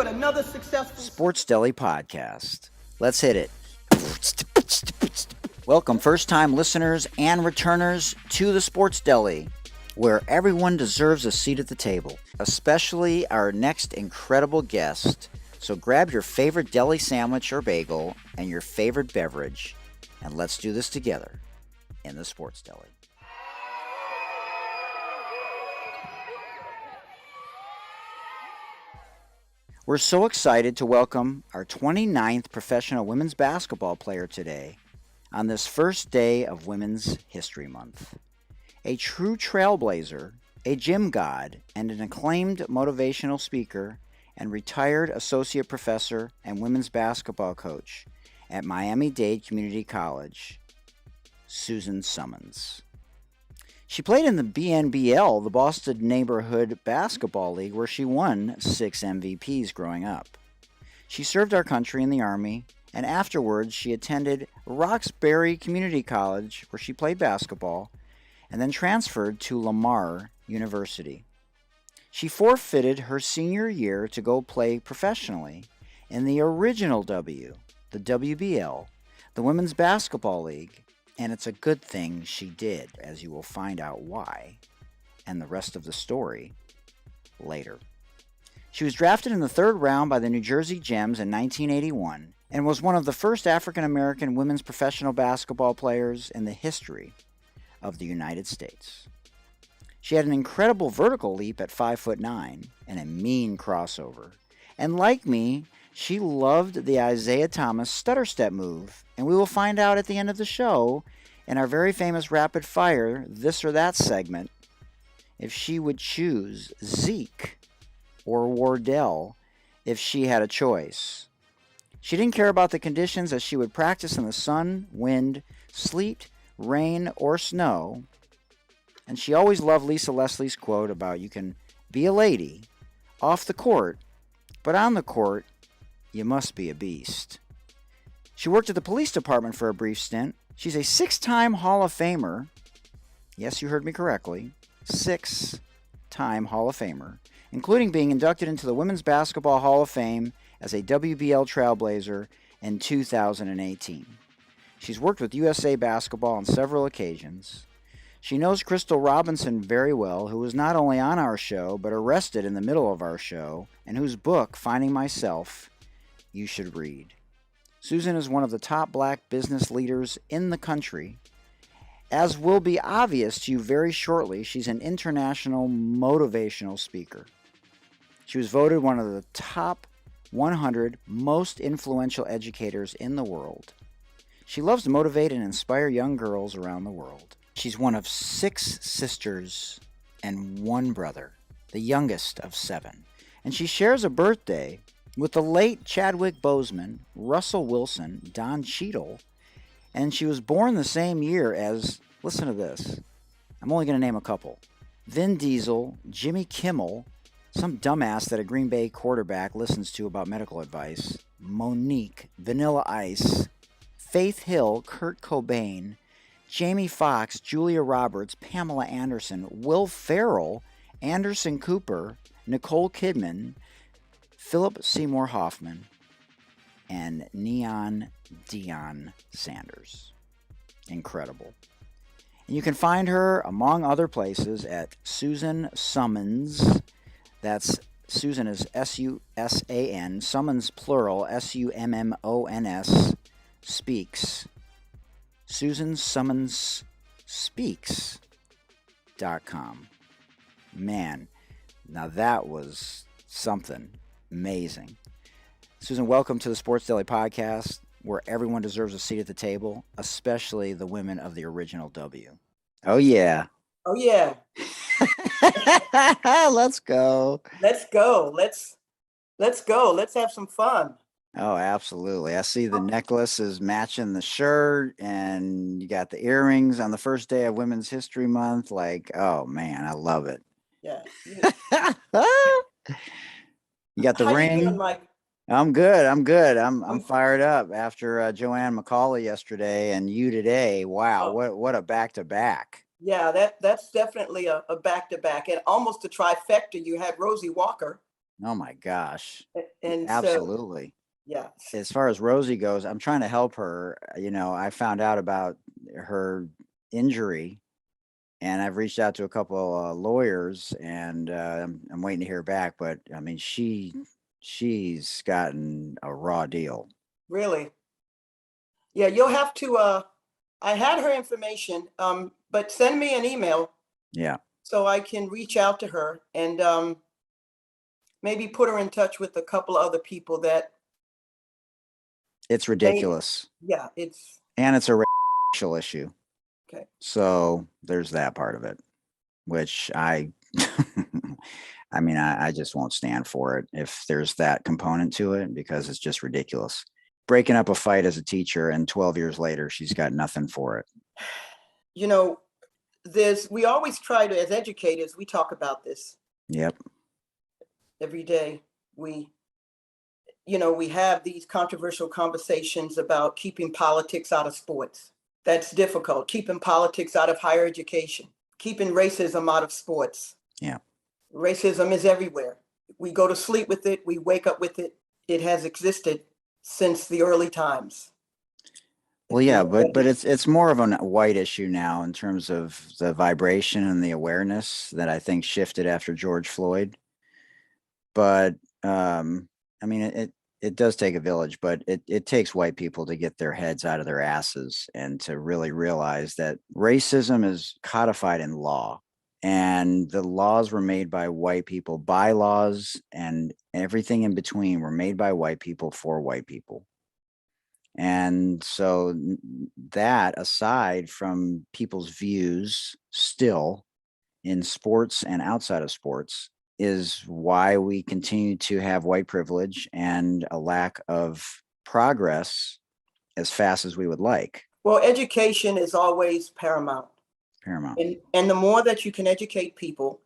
with another successful Sports Deli podcast. Let's hit it. Welcome, first-time listeners and returners to the Sports Deli, where everyone deserves a seat at the table, especially our next incredible guest. So grab your favorite deli sandwich or bagel and your favorite beverage, and let's do this together in the Sports Deli. We're so excited to welcome our 29th professional women's basketball player today on this first day of Women's History Month. A true trailblazer, a gym god, and an acclaimed motivational speaker and retired associate professor and women's basketball coach at Miami-Dade Community College, Susan Summons. She played in the BNBL, the Boston Neighborhood Basketball League, where she won 6 MVPs growing up. She served our country in the Army, and afterwards she attended Roxbury Community College, where she played basketball, and then transferred to Lamar University. She forfeited her senior year to go play professionally in the original W, the WBL, the Women's Basketball League, and it's a good thing she did, as you will find out why, and the rest of the story later. She was drafted in the 3rd round by the New Jersey Gems in 1981 and was one of the first African-American women's professional basketball players in the history of the United States. She had an incredible vertical leap at 5'9" and a mean crossover. And like me, she loved the Isaiah Thomas stutter step move, and we will find out at the end of the show in our very famous rapid fire this or that segment if she would choose Zeke or Wardell if she had a choice. She didn't care about the conditions, as she would practice in the sun, wind, sleet, rain, or snow. And she always loved Lisa Leslie's quote about you can be a lady off the court, but on the court, you must be a beast. She worked at the police department for a brief stint. She's a 6-time Hall of Famer. Yes, you heard me correctly. 6-time Hall of Famer, including being inducted into the Women's Basketball Hall of Fame as a WBL Trailblazer in 2018. She's worked with USA Basketball on several occasions. She knows Crystal Robinson very well, who was not only on our show, but arrested in the middle of our show, and whose book, Finding Myself, you should read. Susan is one of the top black business leaders in the country. As will be obvious to you very shortly, she's an international motivational speaker. She was voted one of the top 100 most influential educators in the world. She loves to motivate and inspire young girls around the world. She's one of 6 sisters and 1 brother, the youngest of 7. And she shares a birthday with the late Chadwick Boseman, Russell Wilson, Don Cheadle, and she was born the same year as, listen to this, I'm only going to name a couple, Vin Diesel, Jimmy Kimmel, some dumbass that a Green Bay quarterback listens to about medical advice, Monique, Vanilla Ice, Faith Hill, Kurt Cobain, Jamie Foxx, Julia Roberts, Pamela Anderson, Will Ferrell, Anderson Cooper, Nicole Kidman, Philip Seymour Hoffman, and Neon Deion Sanders. Incredible. And you can find her, among other places, at Susan Summons. That's Susan is S-U-S-A-N, Summons plural, S-U-M-M-O-N-S, Speaks. Susan Summons Speaks.com. Man, now that was something amazing. Susan, welcome to the Sports Deli podcast, where everyone deserves a seat at the table, especially the women of the original W. Oh, yeah. Oh, yeah. Let's go. Let's go. Let's go. Let's have some fun. Oh, absolutely. I see the necklace is matching the shirt, and you got the earrings on the first day of Women's History Month. Like, oh, man, I love it. Yeah. You got the How ring. You doing, Mike? I'm good. I'm fired up after Joanne McCauley yesterday and you today. Wow, what a back-to-back. Yeah, that's definitely a back-to-back, and almost a trifecta. You had Rosie Walker. Oh my gosh. And so, Absolutely. yeah, As far as Rosie goes, I'm trying to help her. I found out about her injury, and I've reached out to a couple lawyers, and I'm waiting to hear back. But I mean, she's gotten a raw deal. really. Yeah, you'll have to, I had her information, but send me an email Yeah, so I can reach out to her and maybe put her in touch with a couple of other people that it's may, ridiculous, yeah, it's and it's a racial issue. okay. So there's that part of it, which I, I mean, I just won't stand for it if there's that component to it because it's just ridiculous. Breaking up a fight as a teacher, and 12 years later, she's got nothing for it. You know, we always try to, as educators, we talk about this Yep. every day. We have these controversial conversations about keeping politics out of sports. That's difficult. Keeping politics out of higher education, keeping racism out of sports. Yeah. Racism is everywhere. We go to sleep with it, we wake up with it. It has existed since the early times. Well, yeah, but it's more of a white issue now in terms of the vibration and the awareness that I think shifted after George Floyd. But I mean, it does take a village, but it takes white people to get their heads out of their asses and to really realize that racism is codified in law, and the laws were made by white people. Bylaws and everything in between were made by white people for white people. And so that aside from people's views still in sports and outside of sports is why we continue to have white privilege and a lack of progress as fast as we would like. Well, education is always paramount. Paramount. And the more that you can educate people,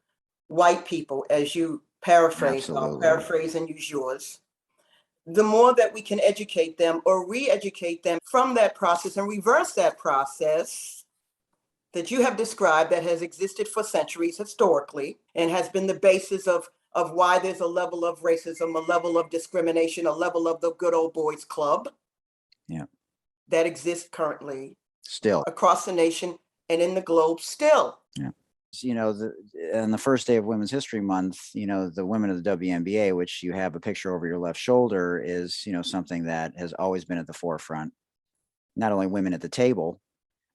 white people, as you paraphrase, I'll Absolutely. paraphrase and use yours, the more that we can educate them or re-educate them from that process and reverse that process that you have described that has existed for centuries historically and has been the basis of why there's a level of racism, a level of discrimination, a level of the good old boys club. Yeah. That exists currently Still across the nation and in the globe still. Yeah. On the first day of Women's History Month, the women of the WNBA, which you have a picture over your left shoulder, is, something that has always been at the forefront. Not only women at the table,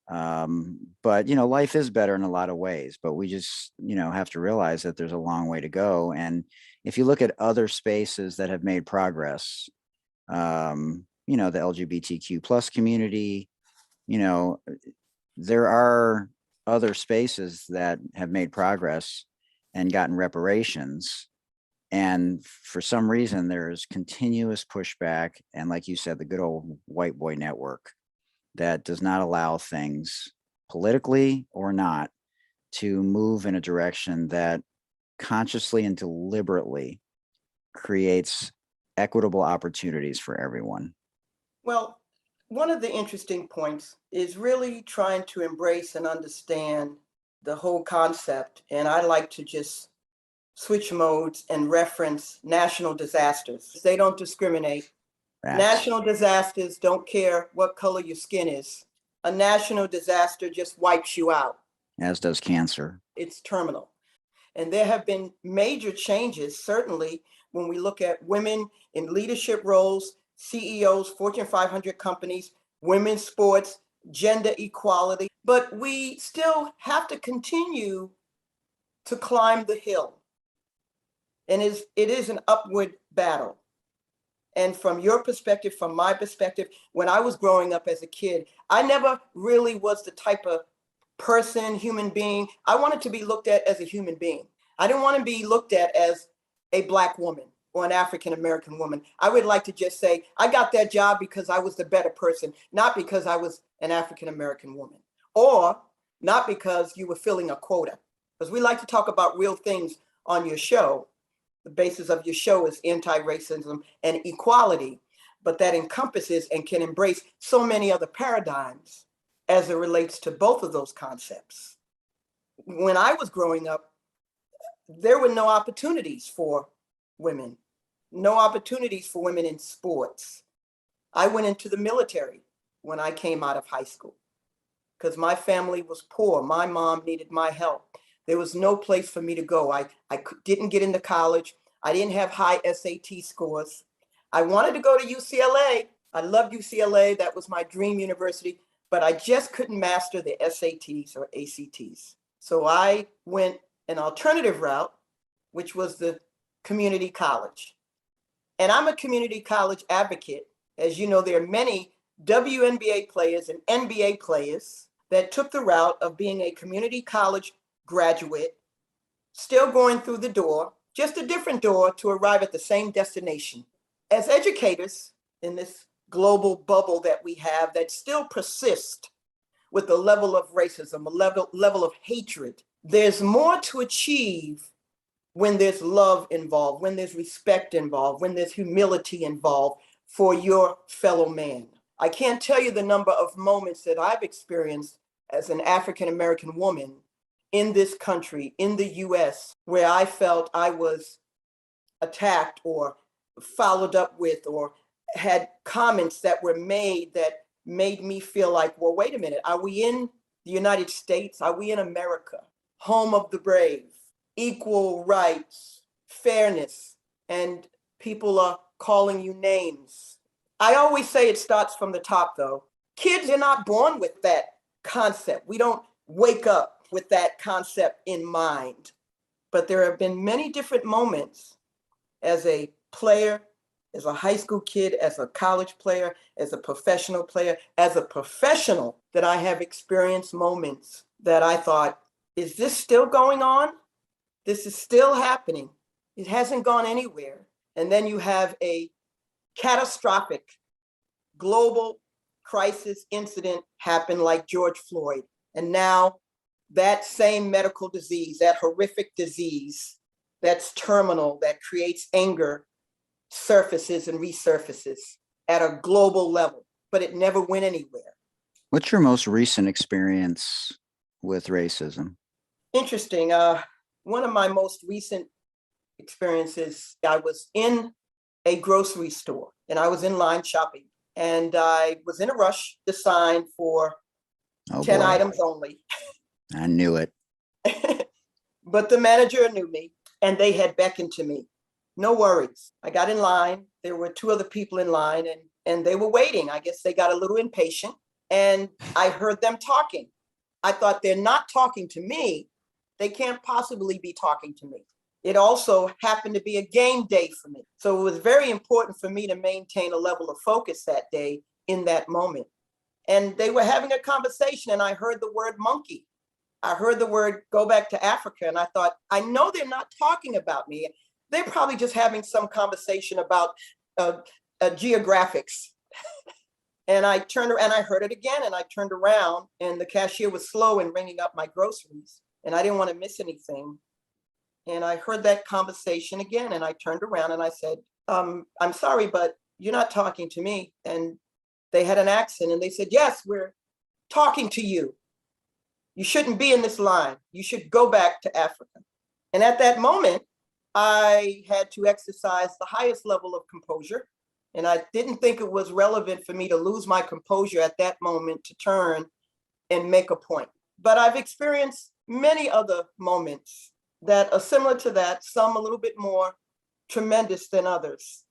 but life is better in a lot of ways. But we just, have to realize that there's a long way to go. And if you look at other spaces that have made progress, the LGBTQ plus community, there are other spaces that have made progress and gotten reparations. And for some reason, there's continuous pushback. And like you said, the good old white boy network that does not allow things, politically or not, to move in a direction that consciously and deliberately creates equitable opportunities for everyone. Well, one of the interesting points is really trying to embrace and understand the whole concept. And I like to just switch modes and reference national disasters. They don't discriminate. National disasters don't care what color your skin is. A national disaster just wipes you out. As does cancer. It's terminal. And there have been major changes, certainly, when we look at women in leadership roles, CEOs, Fortune 500 companies, women's sports, gender equality. But we still have to continue to climb the hill. And it is an upward battle. And from your perspective, from my perspective, when I was growing up as a kid, I never really was the type of person, human being. I wanted to be looked at as a human being. I didn't want to be looked at as a Black woman or an African American woman. I would like to just say, I got that job because I was the better person, not because I was an African American woman, or not because you were filling a quota. Because we like to talk about real things on your show. The basis of your show is anti-racism and equality, but that encompasses and can embrace so many other paradigms as it relates to both of those concepts. When I was growing up, there were no opportunities for women. no opportunities for women in sports. I went into the military when I came out of high school because my family was poor. My mom needed my help. There was no place for me to go. I didn't get into college. I didn't have high SAT scores. I wanted to go to UCLA. I loved UCLA. That was my dream university, but I just couldn't master the SATs or ACTs. So I went an alternative route, which was the community college. And I'm a community college advocate. As you know, there are many WNBA players and NBA players that took the route of being a community college graduate, still going through the door, just a different door to arrive at the same destination. As educators in this global bubble that we have that still persists with the level of racism, a level of hatred, there's more to achieve when there's love involved, when there's respect involved, when there's humility involved for your fellow man. I can't tell you the number of moments that I've experienced as an African-American woman in this country, in the US, where I felt I was attacked or followed up with or had comments that were made that made me feel like, well, wait a minute, are we in the United States? Are we in America? Home of the brave, equal rights, fairness, and people are calling you names. I always say it starts from the top, though. Kids are not born with that concept. We don't wake up with that concept in mind. But there have been many different moments as a player, as a high school kid, as a college player, as a professional player, as a professional, that I have experienced moments that I thought, is this still going on? This is still happening. It hasn't gone anywhere. And then you have a catastrophic global crisis incident happen like George Floyd. And now that same medical disease, that horrific disease that's terminal, that creates anger, surfaces and resurfaces at a global level, but it never went anywhere. What's your most recent experience with racism? Interesting. One of my most recent experiences, I was in a grocery store and I was in line shopping and I was in a rush to sign for 10 items only. I knew it. But the manager knew me and they had beckoned to me. No worries. I got in line. There were two other people in line and they were waiting. I guess they got a little impatient and I heard them talking. I thought, they're not talking to me. They can't possibly be talking to me. It also happened to be a game day for me. So it was very important for me to maintain a level of focus that day in that moment. And they were having a conversation and I heard the word monkey. I heard the word go back to Africa. And I thought, I know they're not talking about me. They're probably just having some conversation about geographics. And I turned around and I heard it again and I turned around and the cashier was slow in ringing up my groceries and I didn't want to miss anything. And I heard that conversation again and I turned around and I said, I'm sorry, but you're not talking to me. And they had an accent and they said, yes, we're talking to you. You shouldn't be in this line. You should go back to Africa. And at that moment, I had to exercise the highest level of composure. And I didn't think it was relevant for me to lose my composure at that moment to turn and make a point. But I've experienced many other moments that are similar to that, some a little bit more tremendous than others.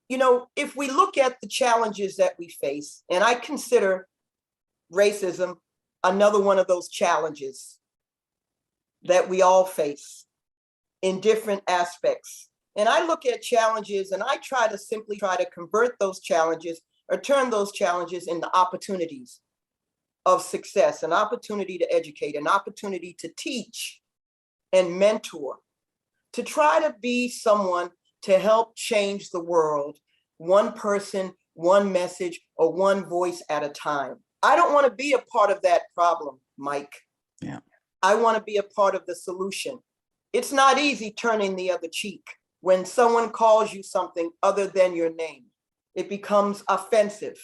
You know, if we look at the challenges that we face, and I consider racism another one of those challenges that we all face in different aspects. And I look at challenges and I try to convert those challenges or turn those challenges into opportunities of success, an opportunity to educate, an opportunity to teach and mentor, to try to be someone to help change the world, one person, one message, or one voice at a time. I don't want to be a part of that problem, Mike. Yeah. I want to be a part of the solution. It's not easy turning the other cheek. When someone calls you something other than your name, it becomes offensive.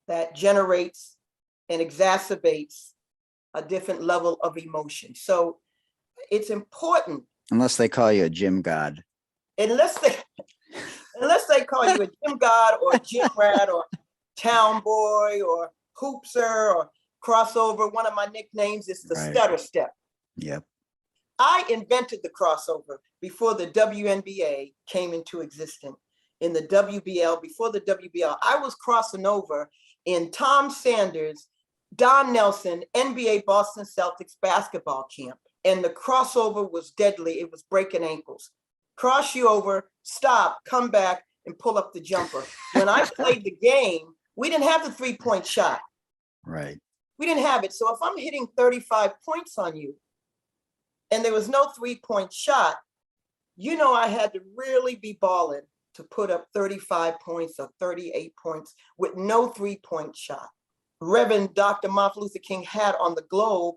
That generates and exacerbates a different level of emotion. So it's important. Unless they call you a gym god. Unless Unless they call you a gym god or a gym rat or town boy or hoopser or crossover. One of my nicknames is the stutter step. Yep. I invented the crossover before the WNBA came into existence. In the WBL, before the WBL, I was crossing over in Tom Sanders, Don Nelson, NBA Boston Celtics basketball camp. And the crossover was deadly. It was breaking ankles. Cross you over, stop, come back, and pull up the jumper. When I played the game, we didn't have the 3-point shot. Right. We didn't have it. So if I'm hitting 35 points on you and there was no 3-point shot, you know I had to really be balling to put up 35 points or 38 points with no 3-point shot. Reverend Dr. Martin Luther King had on the globe,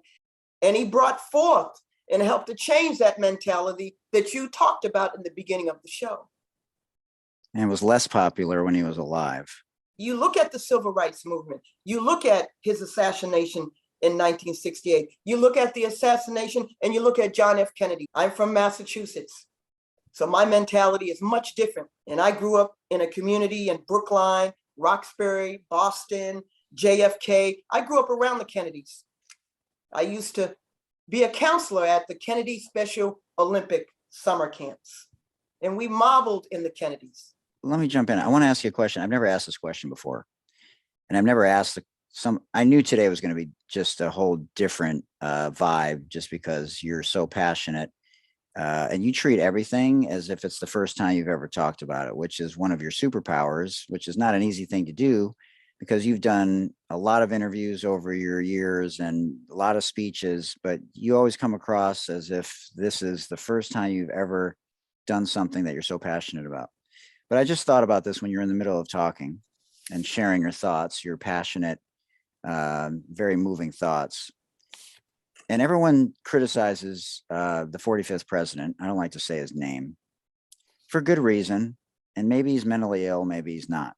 and he brought forth and helped to change that mentality that you talked about in the beginning of the show. And it was less popular when he was alive. You look at the civil rights movement, you look at his assassination in 1968, you look at the assassination and you look at John F. Kennedy. I'm from Massachusetts, so my mentality is much different. And I grew up in a community in Brookline, Roxbury, Boston, JFK. I grew up around the Kennedys. I used to be a counselor at the Kennedy Special Olympic summer camps, and we marveled in the Kennedys. Let me jump in. I want to ask you a question. I've never asked this question before, and I've never asked I knew today was going to be just a whole different vibe, just because you're so passionate and you treat everything as if it's the first time you've ever talked about it, which is one of your superpowers, which is not an easy thing to do, because you've done a lot of interviews over your years and a lot of speeches, but you always come across as if this is the first time you've ever done something that you're so passionate about. But I just thought about this when you're in the middle of talking and sharing your thoughts, your passionate, very moving thoughts. And everyone criticizes the 45th president. I don't like to say his name for good reason. And maybe he's mentally ill, maybe he's not.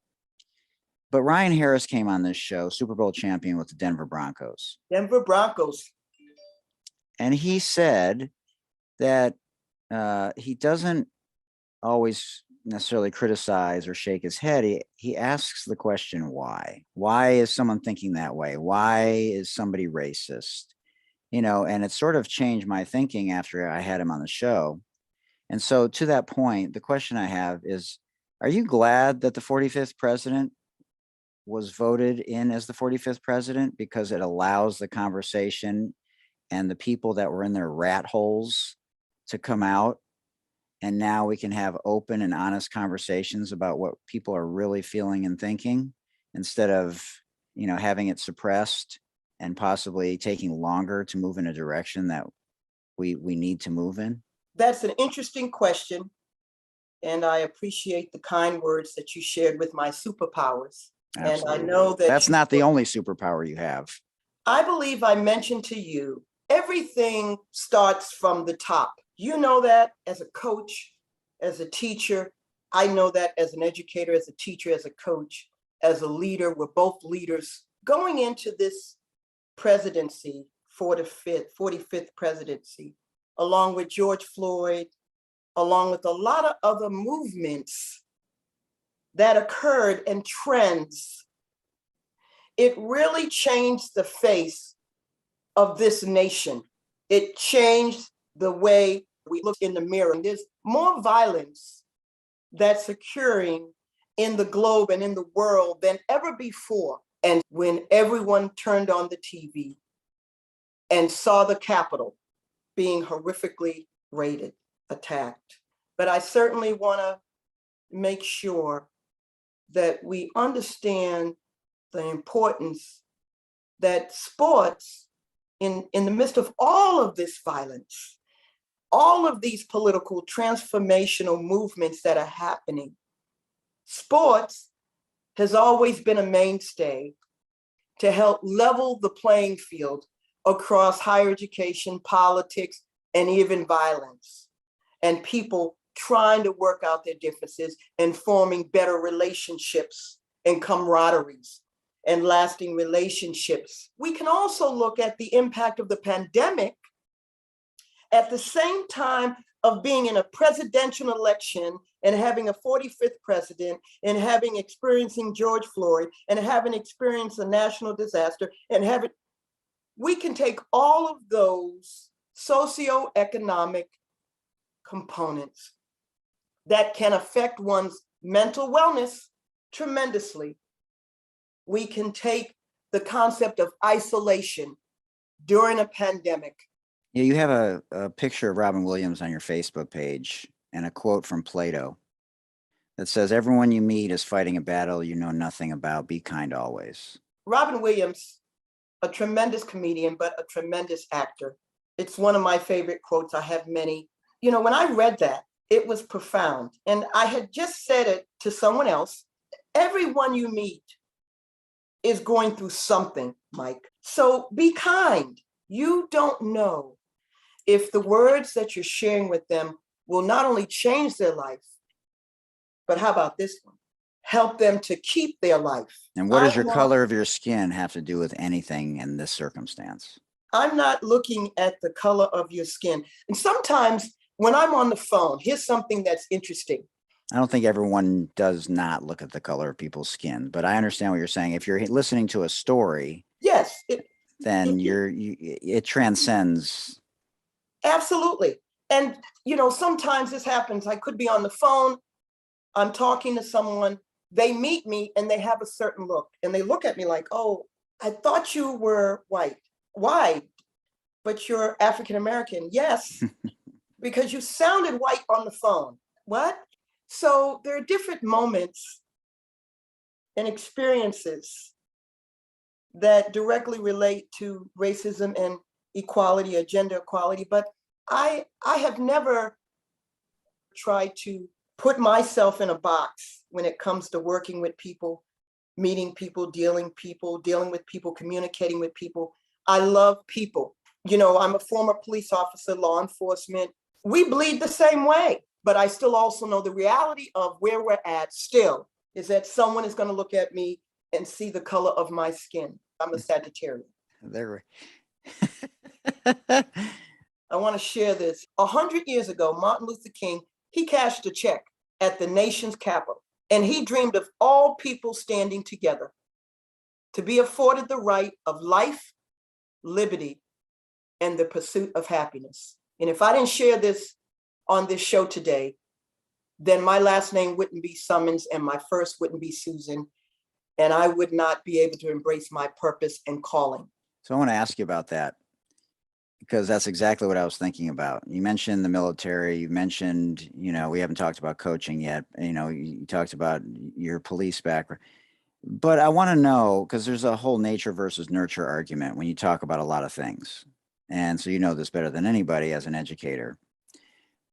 But Ryan Harris came on this show, Super Bowl champion with the Denver Broncos. Denver Broncos. And he said that he doesn't always necessarily criticize or shake his head. He asks the question, why? Why is someone thinking that way? Why is somebody racist? You know, and it sort of changed my thinking after I had him on the show. And so to that point, the question I have is, are you glad that the 45th president was voted in as the 45th president, because it allows the conversation and the people that were in their rat holes to come out? And now we can have open and honest conversations about what people are really feeling and thinking, instead of, you know, having it suppressed and possibly taking longer to move in a direction that we need to move in? That's an interesting question. And I appreciate the kind words that you shared with my superpowers. Absolutely. And I know that that's not the only superpower you have. I believe I mentioned to you, everything starts from the top. You know that as a coach, as a teacher. I know that as an educator, as a teacher, as a coach, as a leader. We're both leaders. Going into this presidency, 45th presidency, along with George Floyd, along with a lot of other movements that occurred and trends, it really changed the face of this nation. It changed the way we look in the mirror. And there's more violence that's occurring in the globe and in the world than ever before. And when everyone turned on the TV and saw the Capitol being horrifically raided, attacked. But I certainly want to make sure that we understand the importance that sports, in the midst of all of this violence, all of these political transformational movements that are happening, sports has always been a mainstay to help level the playing field across higher education, politics, and even violence, and people trying to work out their differences and forming better relationships and camaraderies and lasting relationships. We can also look at the impact of the pandemic. At the same time, of being in a presidential election and having a 45th president and having experiencing George Floyd and having experienced a national disaster and having, we can take all of those socioeconomic components that can affect one's mental wellness tremendously. We can take the concept of isolation during a pandemic. Yeah, you have a picture of Robin Williams on your Facebook page and a quote from Plato that says, "Everyone you meet is fighting a battle you know nothing about. Be kind always." Robin Williams, a tremendous comedian, but a tremendous actor. It's one of my favorite quotes. I have many. You know, when I read that, it was profound. And I had just said it to someone else. Everyone you meet is going through something, Mike. So be kind. You don't know if the words that you're sharing with them will not only change their life, but how about this one? Help them to keep their life. And what does your color of your skin have to do with anything in this circumstance? I'm not looking at the color of your skin. And sometimes when I'm on the phone, here's something that's interesting. I don't think everyone does not look at the color of people's skin, but I understand what you're saying. If you're listening to a story, yes, then it transcends. Absolutely. And, you know, sometimes this happens. I could be on the phone. I'm talking to someone. They meet me and they have a certain look. And they look at me like, oh, I thought you were white. Why? But you're African American. Yes, because you sounded white on the phone. What? So there are different moments and experiences that directly relate to racism and equality or gender equality. But I have never tried to put myself in a box when it comes to working with people, meeting people, dealing with people, communicating with people. I love people. You know, I'm a former police officer, law enforcement. We bleed the same way, but I still also know the reality of where we're at still is that someone is going to look at me and see the color of my skin. I'm a Sagittarius. There. I want to share this. 100 years ago, Martin Luther King, he cashed a check at the nation's capital, and he dreamed of all people standing together to be afforded the right of life, liberty, and the pursuit of happiness. And if I didn't share this on this show today, then my last name wouldn't be Summons and my first wouldn't be Susan, and I would not be able to embrace my purpose and calling. So I want to ask you about that, because that's exactly what I was thinking about. You mentioned the military, you mentioned, you know, we haven't talked about coaching yet. You know, you talked about your police background. But I want to know, because there's a whole nature versus nurture argument when you talk about a lot of things. And so you know this better than anybody as an educator.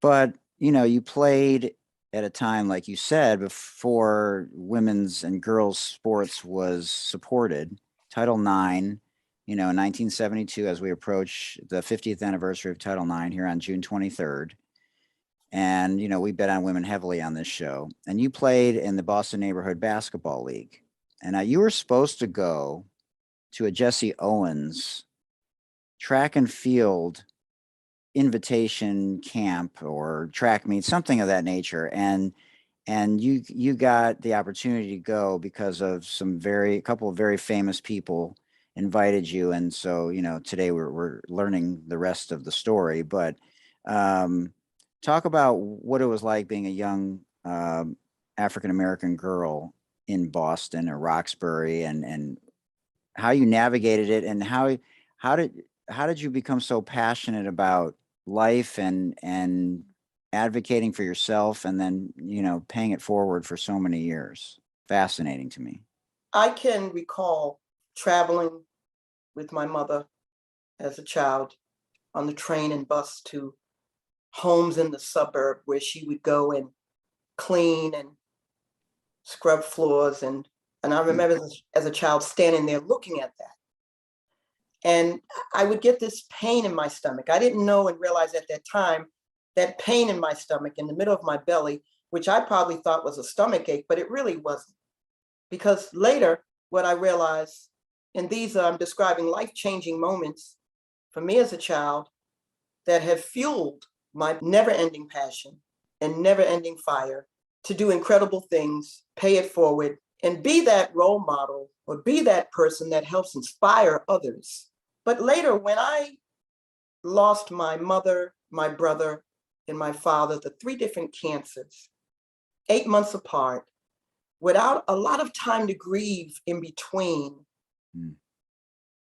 But, you know, you played at a time, like you said, before women's and girls' sports was supported. Title IX, you know, in 1972, as we approach the 50th anniversary of Title IX here on June 23rd. And, you know, we bet on women heavily on this show. And you played in the Boston Neighborhood Basketball League. And you were supposed to go to a Jesse Owens track and field invitation camp or track meet, something of that nature. And you got the opportunity to go because of a couple of very famous people invited you. And so, you know, today we're learning the rest of the story, but talk about what it was like being a young African-American girl in Boston or Roxbury, and how you navigated it, and how did you become so passionate about life and advocating for yourself, and then, you know, paying it forward for so many years. Fascinating to me. I can recall traveling with my mother as a child on the train and bus to homes in the suburb where she would go and clean and scrub floors. And I remember as a child standing there looking at that. And I would get this pain in my stomach. I didn't know and realize at that time that pain in my stomach in the middle of my belly, which I probably thought was a stomach ache, but it really wasn't. Because later, what I realized, and these I'm describing life-changing moments for me as a child that have fueled my never-ending passion and never-ending fire to do incredible things, pay it forward, and be that role model or be that person that helps inspire others. But later, when I lost my mother, my brother, and my father, the 3 different cancers, 8 months apart, without a lot of time to grieve in between,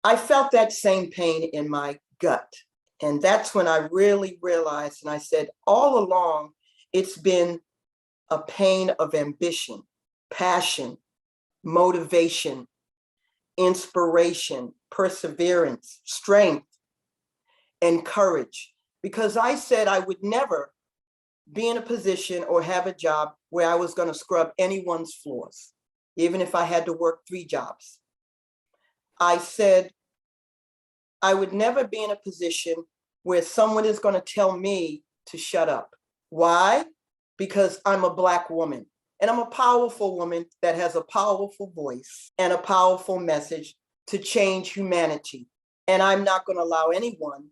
I felt that same pain in my gut. And that's when I really realized, and I said, all along, it's been a pain of ambition, passion, motivation, inspiration, perseverance, strength, and courage. Because I said I would never be in a position or have a job where I was going to scrub anyone's floors, even if I had to work 3 jobs. I said I would never be in a position where someone is going to tell me to shut up. Why? Because I'm a Black woman, and I'm a powerful woman that has a powerful voice and a powerful message to change humanity. And I'm not going to allow anyone,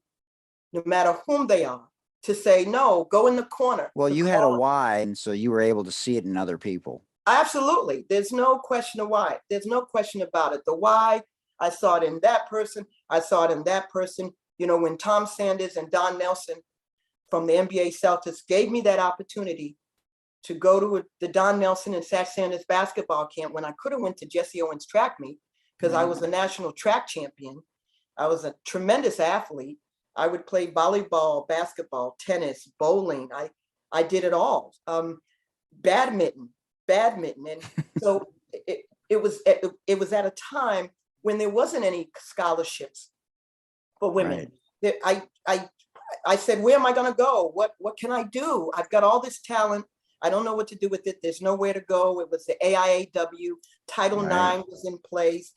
no matter whom they are, to say, no, go in the corner. Well, you had a why, and so you were able to see it in other people. Absolutely. There's no question of why. There's no question about it. The why, I saw it in that person. I saw it in that person. You know, when Tom Sanders and Don Nelson from the NBA Celtics gave me that opportunity to go to the Don Nelson and Seth Sanders basketball camp, when I could have went to Jesse Owens track meet, because I was a national track champion. I was a tremendous athlete. I would play volleyball, basketball, tennis, bowling. I did it all. Badminton. And so it was at a time when there wasn't any scholarships for women. Right. I said, where am I going to go? What can I do? I've got all this talent. I don't know what to do with it. There's nowhere to go. It was the AIAW. Title IX was in place.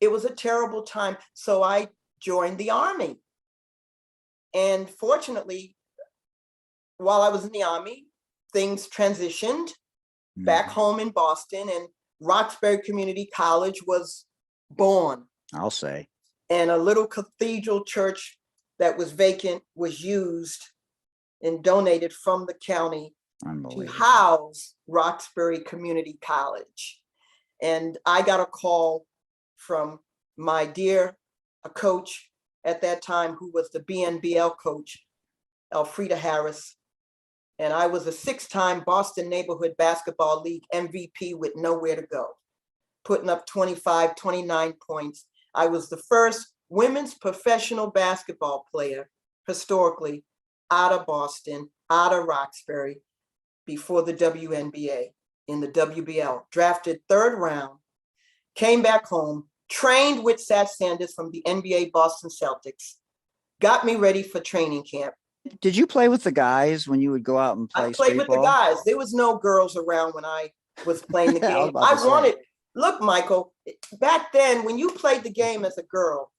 It was a terrible time. So I joined the Army. And fortunately, while I was in the Army, things transitioned back home in Boston, and Roxbury Community College was born. I'll say. And a little cathedral church that was vacant was used and donated from the county to house Roxbury Community College. And I got a call from my dear coach at that time, who was the BNBL coach, Elfrida Harris. And I was a 6-time Boston Neighborhood Basketball League MVP with nowhere to go, putting up 25, 29 points. I was the first women's professional basketball player historically out of Boston, out of Roxbury, before the WNBA in the WBL, drafted 3rd round, came back home, trained with Seth Sanders from the NBA Boston Celtics, got me ready for training camp. Did you play with the guys when you would go out and play? I played with the guys. There was no girls around when I was playing the game. Look, Michael, back then when you played the game as a girl,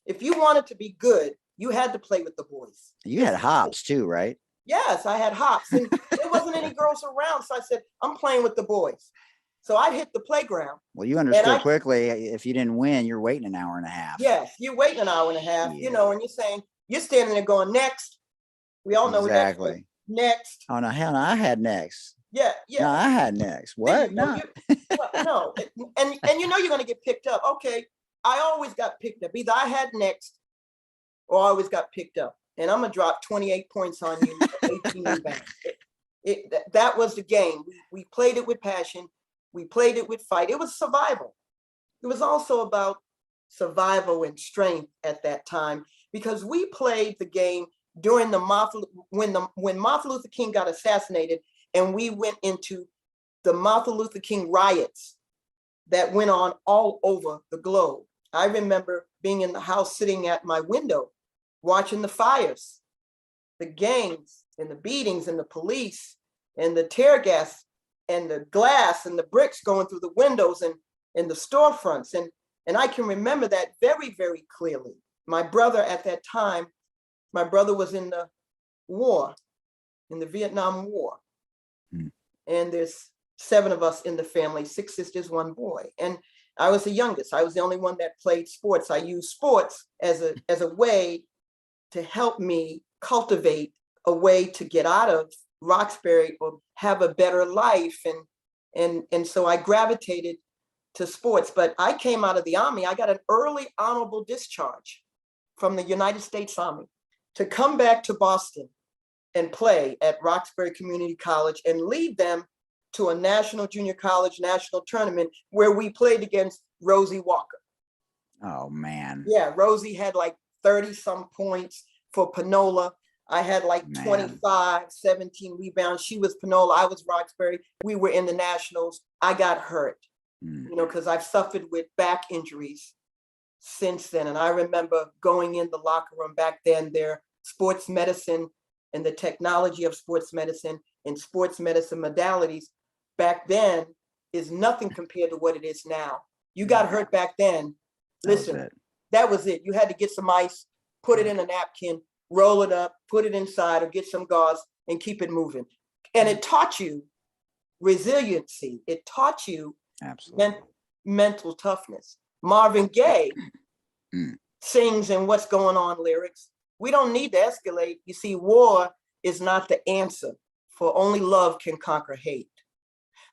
if you wanted to be good, you had to play with the boys. You had hops too, right? Yes, I had hops, and there wasn't any girls around. So I said, I'm playing with the boys. So I'd hit the playground. Well, you understood quickly, if you didn't win, you're waiting an hour and a half. Yes, you're waiting an hour and a half, you know, and you're saying, you're standing there going, next. We all know exactly. Next. Oh, no, hell no, I had next. Yeah. No, I had next. What? No. No. And you know you're going to get picked up. Okay, I always got picked up. Either I had next or I always got picked up. And I'm going to drop 28 points on you, 18 back. That was the game. We played it with passion. We played it with fight. It was survival. It was also about survival and strength at that time, because we played the game during when Martin Luther King got assassinated, and we went into the Martin Luther King riots that went on all over the globe. I remember being in the house, sitting at my window, watching the fires, the gangs and the beatings and the police and the tear gas and the glass and the bricks going through the windows and the storefronts. And I can remember that very, very clearly. My brother at that time, my brother was in the war, in the Vietnam War. And there's 7 of us in the family, 6 sisters, 1 boy. And I was the youngest. I was the only one that played sports. I used sports as a way to help me cultivate a way to get out of Roxbury or have a better life. And so I gravitated to sports. But I came out of the Army. I got an early honorable discharge from the United States Army to come back to Boston and play at Roxbury Community College and lead them to a national junior college national tournament where we played against Rosie Walker. Oh, man. Yeah, Rosie had like 30 some points for Panola. I had like 25, 17 rebounds. She was Panola, I was Roxbury. We were in the nationals. I got hurt, because I've suffered with back injuries since then. And I remember going in the locker room back then, their sports medicine and the technology of sports medicine and sports medicine modalities back then is nothing compared to what it is now. You got hurt back then. Listen, that was it. You had to get some ice, put it in a napkin, roll it up, put it inside, or get some gauze and keep it moving. And it taught you resiliency. It taught you mental toughness. Marvin Gaye sings in What's Going On lyrics. We don't need to escalate. You see, war is not the answer, for only love can conquer hate.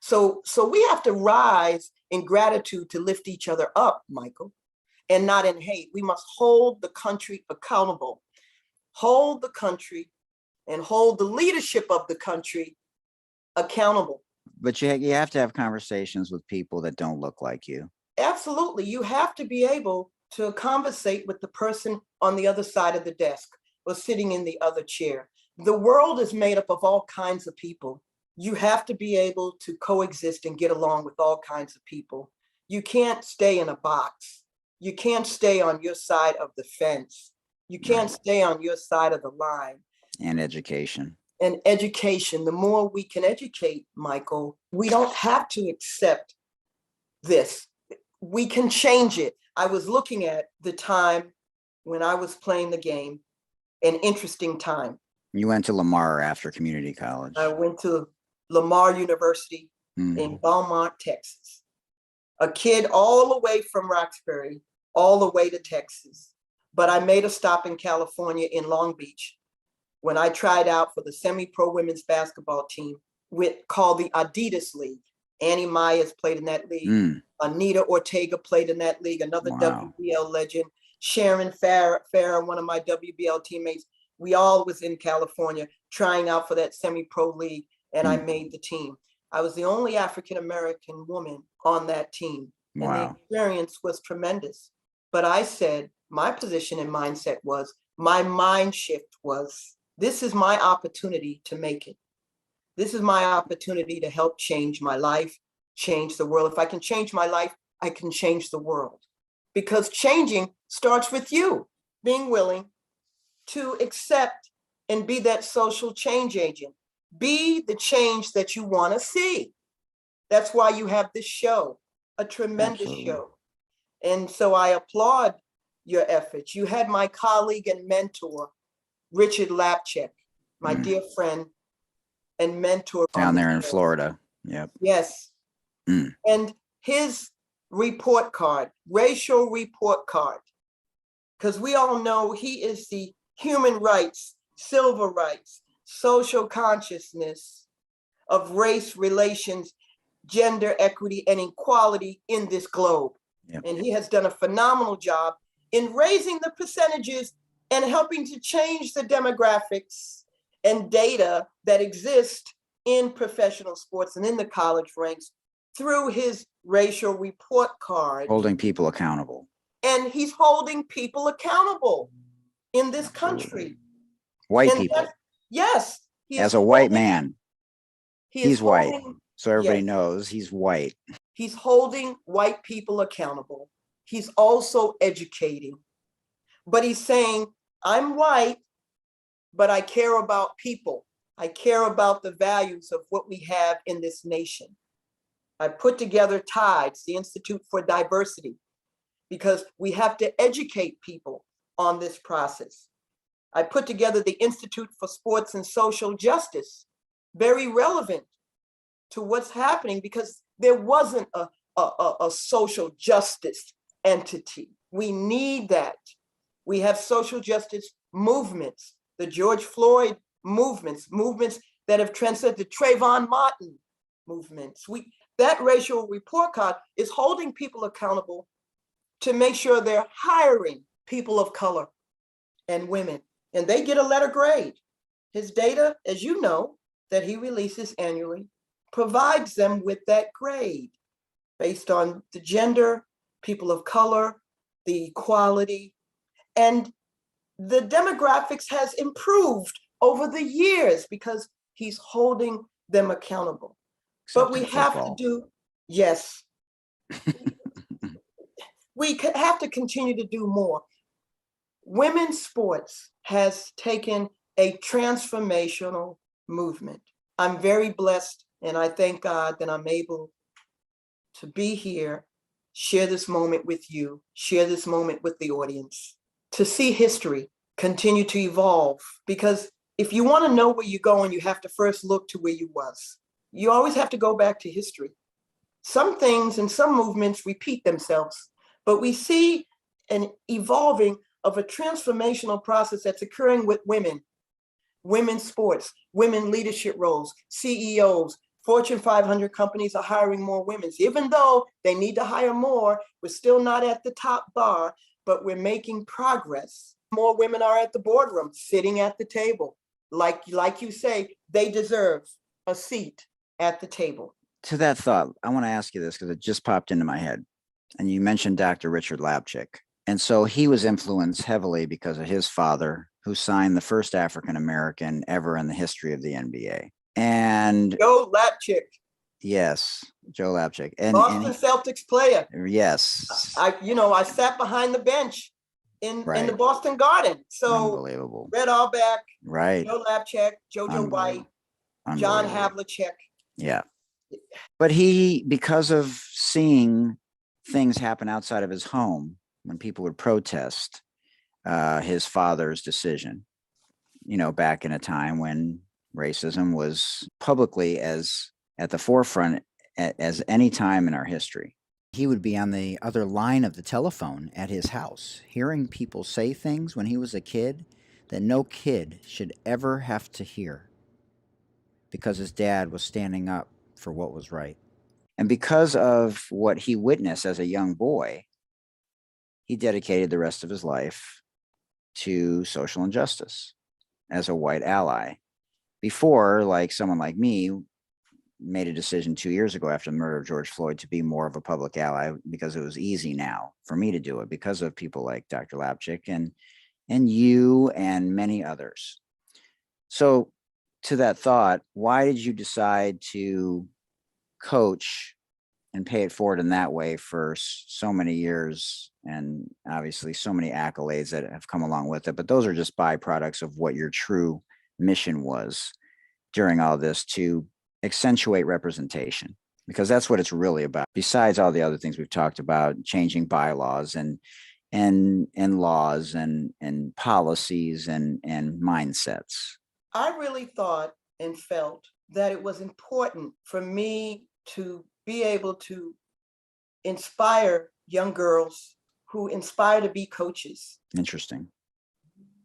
So we have to rise in gratitude to lift each other up, Michael, and not in hate. We must hold the country accountable, hold the country and hold the leadership of the country accountable. But you have to have conversations with people that don't look like you. Absolutely. You have to be able to conversate with the person on the other side of the desk or sitting in the other chair. The world is made up of all kinds of people. You have to be able to coexist and get along with all kinds of people. You can't stay in a box. You can't stay on your side of the fence. You can't stay on your side of the line. And education. And education, the more we can educate, Michael, we don't have to accept this. We can change it. I was looking at the time when I was playing the game, an interesting time. You went to Lamar after community college. I went to Lamar University in Beaumont, Texas. A kid all the way from Roxbury, all the way to Texas. But I made a stop in California in Long Beach when I tried out for the semi-pro women's basketball team called the Adidas League. Annie Myers played in that league. Anita Ortega played in that league, another WBL legend. Sharon Farah, one of my WBL teammates. We all was in California trying out for that semi-pro league, and I made the team. I was the only African-American woman on that team. And the experience was tremendous. But I said, my position and mindset was, my mind shift was, this is my opportunity to make it. This is my opportunity to help change my life, change the world. If I can change my life, I can change the world. Because changing starts with you being willing to accept and be that social change agent. Be the change that you want to see. That's why you have this show, a tremendous show. And so I applaud your efforts. You had my colleague and mentor, Richard Lapchek, my dear friend and mentor. Down there in Florida. Yep. Yes. And his report card, racial report card, because we all know he is the human rights, civil rights, social consciousness of race relations, gender equity, and equality in this globe. Yep. And he has done a phenomenal job in raising the percentages and helping to change the demographics and data that exist in professional sports and in the college ranks through his racial report card. Holding people accountable. And he's holding people accountable in this country. White people. Yes. As a white man. He's white. So everybody knows he's white. He's holding white people accountable. He's also educating. But he's saying, I'm white, but I care about people. I care about the values of what we have in this nation. I put together TIDES, the Institute for Diversity, because we have to educate people on this process. I put together the Institute for Sports and Social Justice, very relevant to what's happening because there wasn't a social justice entity. We need that. We have social justice movements. The George Floyd movements that have transcended the Trayvon Martin movements. That racial report card is holding people accountable to make sure they're hiring people of color and women, and they get a letter grade. His data, as you know, that he releases annually, provides them with that grade based on the gender, people of color, the equality, and the demographics has improved over the years because he's holding them accountable. But we have to do, yes, we have to continue to do more. Women's sports has taken a transformational movement. I'm very blessed, and I thank God that I'm able to be here, share this moment with you, share this moment with the audience, to see history continue to evolve. Because if you want to know where you're going, you have to first look to where you was. You always have to go back to history. Some things and some movements repeat themselves, but we see an evolving of a transformational process that's occurring with women, women's sports, women leadership roles, CEOs. Fortune 500 companies are hiring more women. Even though they need to hire more, we're still not at the top bar, but we're making progress. More women are at the boardroom, sitting at the table. Like you say, they deserve a seat at the table. To that thought, I want to ask you this because it just popped into my head. And you mentioned Dr. Richard Lapchick. And so he was influenced heavily because of his father, who signed the first African-American ever in the history of the NBA. And Joe Lapchick. Yes, Joe Lapchick. And Boston Celtics player. Yes. I sat behind the bench in the Boston Garden. So unbelievable. Red Auerbach, right. Joe Lapchick, JoJo White, John Havlicek. Yeah. But he, because of seeing things happen outside of his home, when people would protest his father's decision, back in a time when racism was publicly as at the forefront as any time in our history. He would be on the other line of the telephone at his house, hearing people say things when he was a kid that no kid should ever have to hear, because his dad was standing up for what was right. And because of what he witnessed as a young boy, he dedicated the rest of his life to social injustice as a white ally. Before, like someone like me, made a decision 2 years ago after the murder of George Floyd to be more of a public ally, because it was easy now for me to do it because of people like Dr. Lapchick and you and many others. So to that thought, why did you decide to coach and pay it forward in that way for so many years, and obviously so many accolades that have come along with it? But those are just byproducts of what your true mission was during all this, to accentuate representation, because that's what it's really about. Besides all the other things we've talked about, changing bylaws and laws and policies and mindsets. I really thought and felt that it was important for me to be able to inspire young girls who inspire to be coaches. Interesting.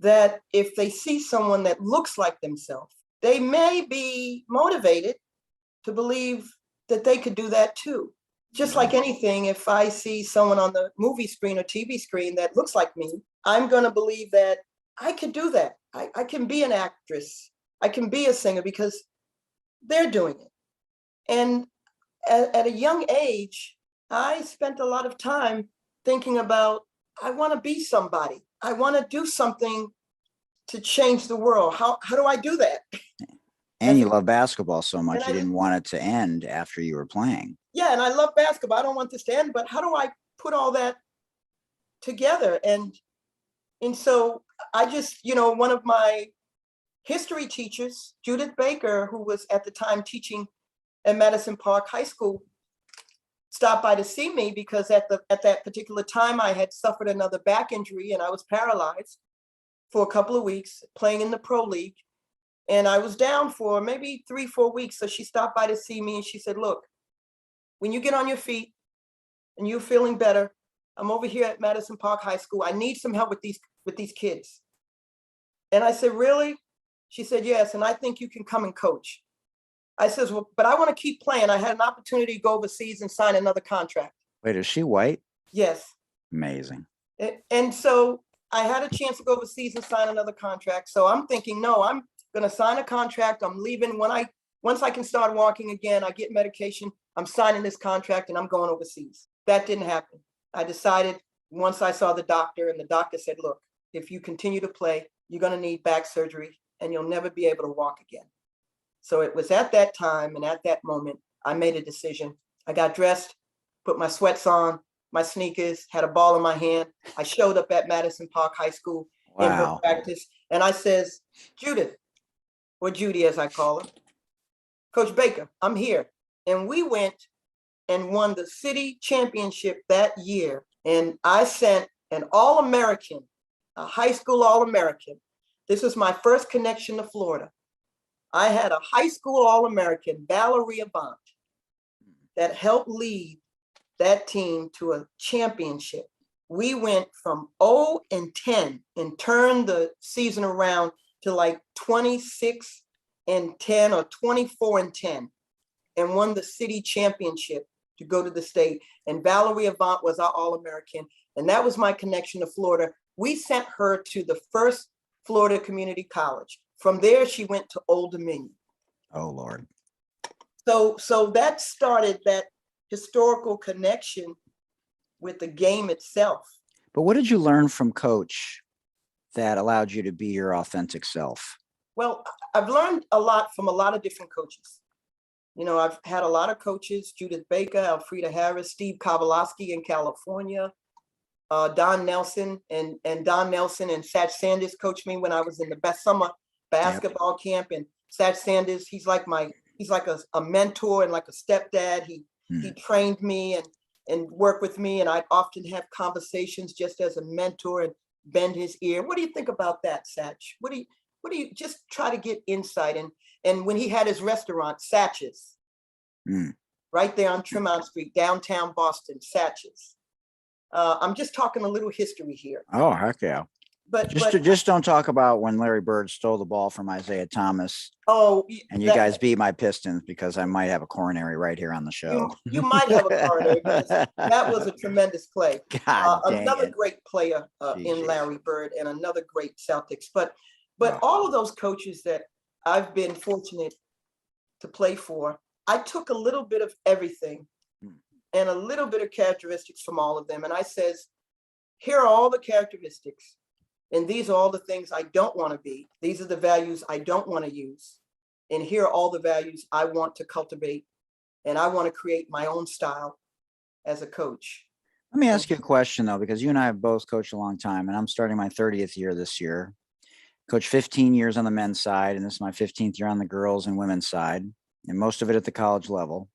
That if they see someone that looks like themselves, they may be motivated to believe that they could do that too. Just like anything, if I see someone on the movie screen or TV screen that looks like me, I'm going to believe that I could do that. I can be an actress. I can be a singer because they're doing it. And at a young age, I spent a lot of time thinking about, I want to be somebody. I want to do something to change the world. How do I do that? And you love basketball so much, you didn't want it to end after you were playing. Yeah, and I love basketball. I don't want this to end, but how do I put all that together? And so I just, one of my history teachers, Judith Baker, who was at the time teaching at Madison Park High School, stopped by to see me because at that particular time I had suffered another back injury and I was paralyzed for a couple of weeks playing in the pro league. And I was down for maybe 3-4 weeks. So she stopped by to see me and she said, look, when you get on your feet and you're feeling better, I'm over here at Madison Park High School. I need some help with these kids. And I said, really? She said, yes, and I think you can come and coach. I says, well, but I want to keep playing. I had an opportunity to go overseas and sign another contract. Wait, is she white? Yes. Amazing. And so I had a chance to go overseas and sign another contract. So I'm thinking, no, I'm going to sign a contract. I'm leaving once I can start walking again, I get medication, I'm signing this contract and I'm going overseas. That didn't happen. I decided once I saw the doctor, and the doctor said, look, if you continue to play, you're going to need back surgery and you'll never be able to walk again. So it was at that time and at that moment, I made a decision. I got dressed, put my sweats on, my sneakers, had a ball in my hand. I showed up at Madison Park High School in her practice. And I says, Judith, or Judy as I call her, Coach Baker, I'm here. And we went and won the city championship that year. And I sent an All-American, a high school All-American. This was my first connection to Florida. I had a high school All-American, Valerie Avant, that helped lead that team to a championship. We went from 0-10 and turned the season around to like 26-10 or 24-10 and won the city championship to go to the state. And Valerie Avant was our All-American. And that was my connection to Florida. We sent her to the first Florida Community College. From there, she went to Old Dominion. Oh, Lord. So that started that historical connection with the game itself. But what did you learn from Coach that allowed you to be your authentic self? Well, I've learned a lot from a lot of different coaches. You know, I've had a lot of coaches, Judith Baker, Alfreda Harris, Steve Kowalski in California, Don Nelson, and Don Nelson and Satch Sanders coached me when I was in the best summer basketball camp. And Satch Sanders, he's like a mentor and like a stepdad. He trained me and worked with me, and I'd often have conversations just as a mentor and bend his ear. What do you think about that, Satch? What do you just try to get insight? And when he had his restaurant, Satch's, right there on Tremont Street, downtown Boston, Satch's. I'm just talking a little history here. Oh, heck yeah. But just don't talk about when Larry Bird stole the ball from Isaiah Thomas. Oh, and you guys beat my Pistons, because I might have a coronary right here on the show. You might have a coronary, because that was a tremendous play. Another great player in Larry Bird, and another great Celtics. But all of those coaches that I've been fortunate to play for, I took a little bit of everything and a little bit of characteristics from all of them. And I says, here are all the characteristics. And these are all the things I don't want to be. These are the values I don't want to use. And here are all the values I want to cultivate. And I want to create my own style as a coach. Let me ask you a question, though, because you and I have both coached a long time, and I'm starting my 30th year this year. Coached 15 years on the men's side, and this is my 15th year on the girls and women's side, and most of it at the college level.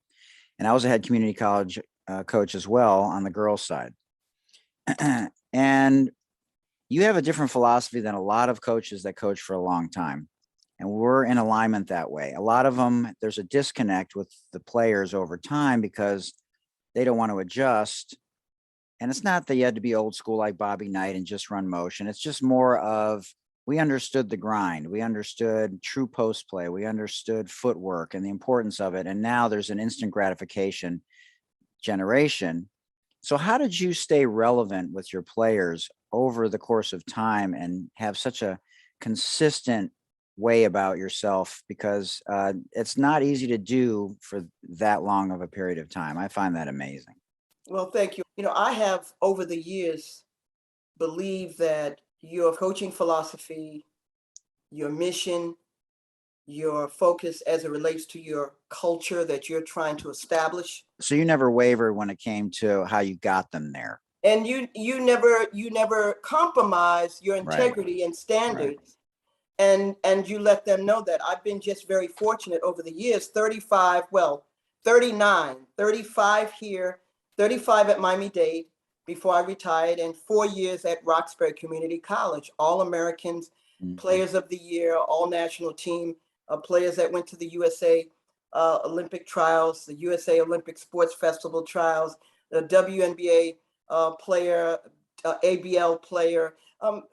And I was a head community college coach as well on the girls' side. And you have a different philosophy than a lot of coaches that coach for a long time. And we're in alignment that way. A lot of them, there's a disconnect with the players over time because they don't want to adjust. And it's not that you had to be old school like Bobby Knight and just run motion. It's just more of, we understood the grind. We understood true post play. We understood footwork and the importance of it. And now there's an instant gratification generation. So how did you stay relevant with your players over the course of time and have such a consistent way about yourself? Because it's not easy to do for that long of a period of time. I find that amazing. Well, thank you. You know, I have over the years believed that your coaching philosophy, your mission, your focus as it relates to your culture that you're trying to establish. So you never wavered when it came to how you got them there. And you never compromise your integrity and standards. Right. And you let them know that. I've been just very fortunate over the years, 35 here, 35 at Miami-Dade before I retired, and 4 years at Roxbury Community College, All-Americans, Players of the Year, All-National Team, players that went to the USA Olympic trials, the USA Olympic Sports Festival trials, the WNBA player, ABL player,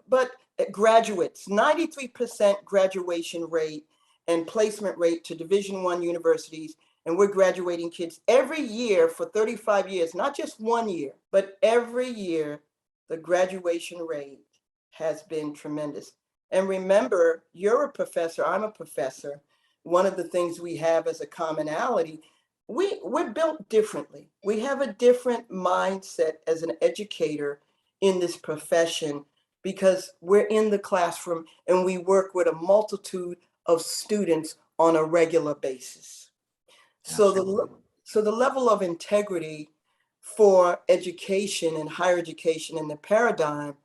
but graduates, 93% graduation rate and placement rate to Division I universities. And we're graduating kids every year for 35 years, not just 1 year, but every year, the graduation rate has been tremendous. And remember, you're a professor, I'm a professor. One of the things we have as a commonality, we're built differently. We have a different mindset as an educator in this profession because we're in the classroom and we work with a multitude of students on a regular basis. So the level of integrity for education and higher education in the paradigm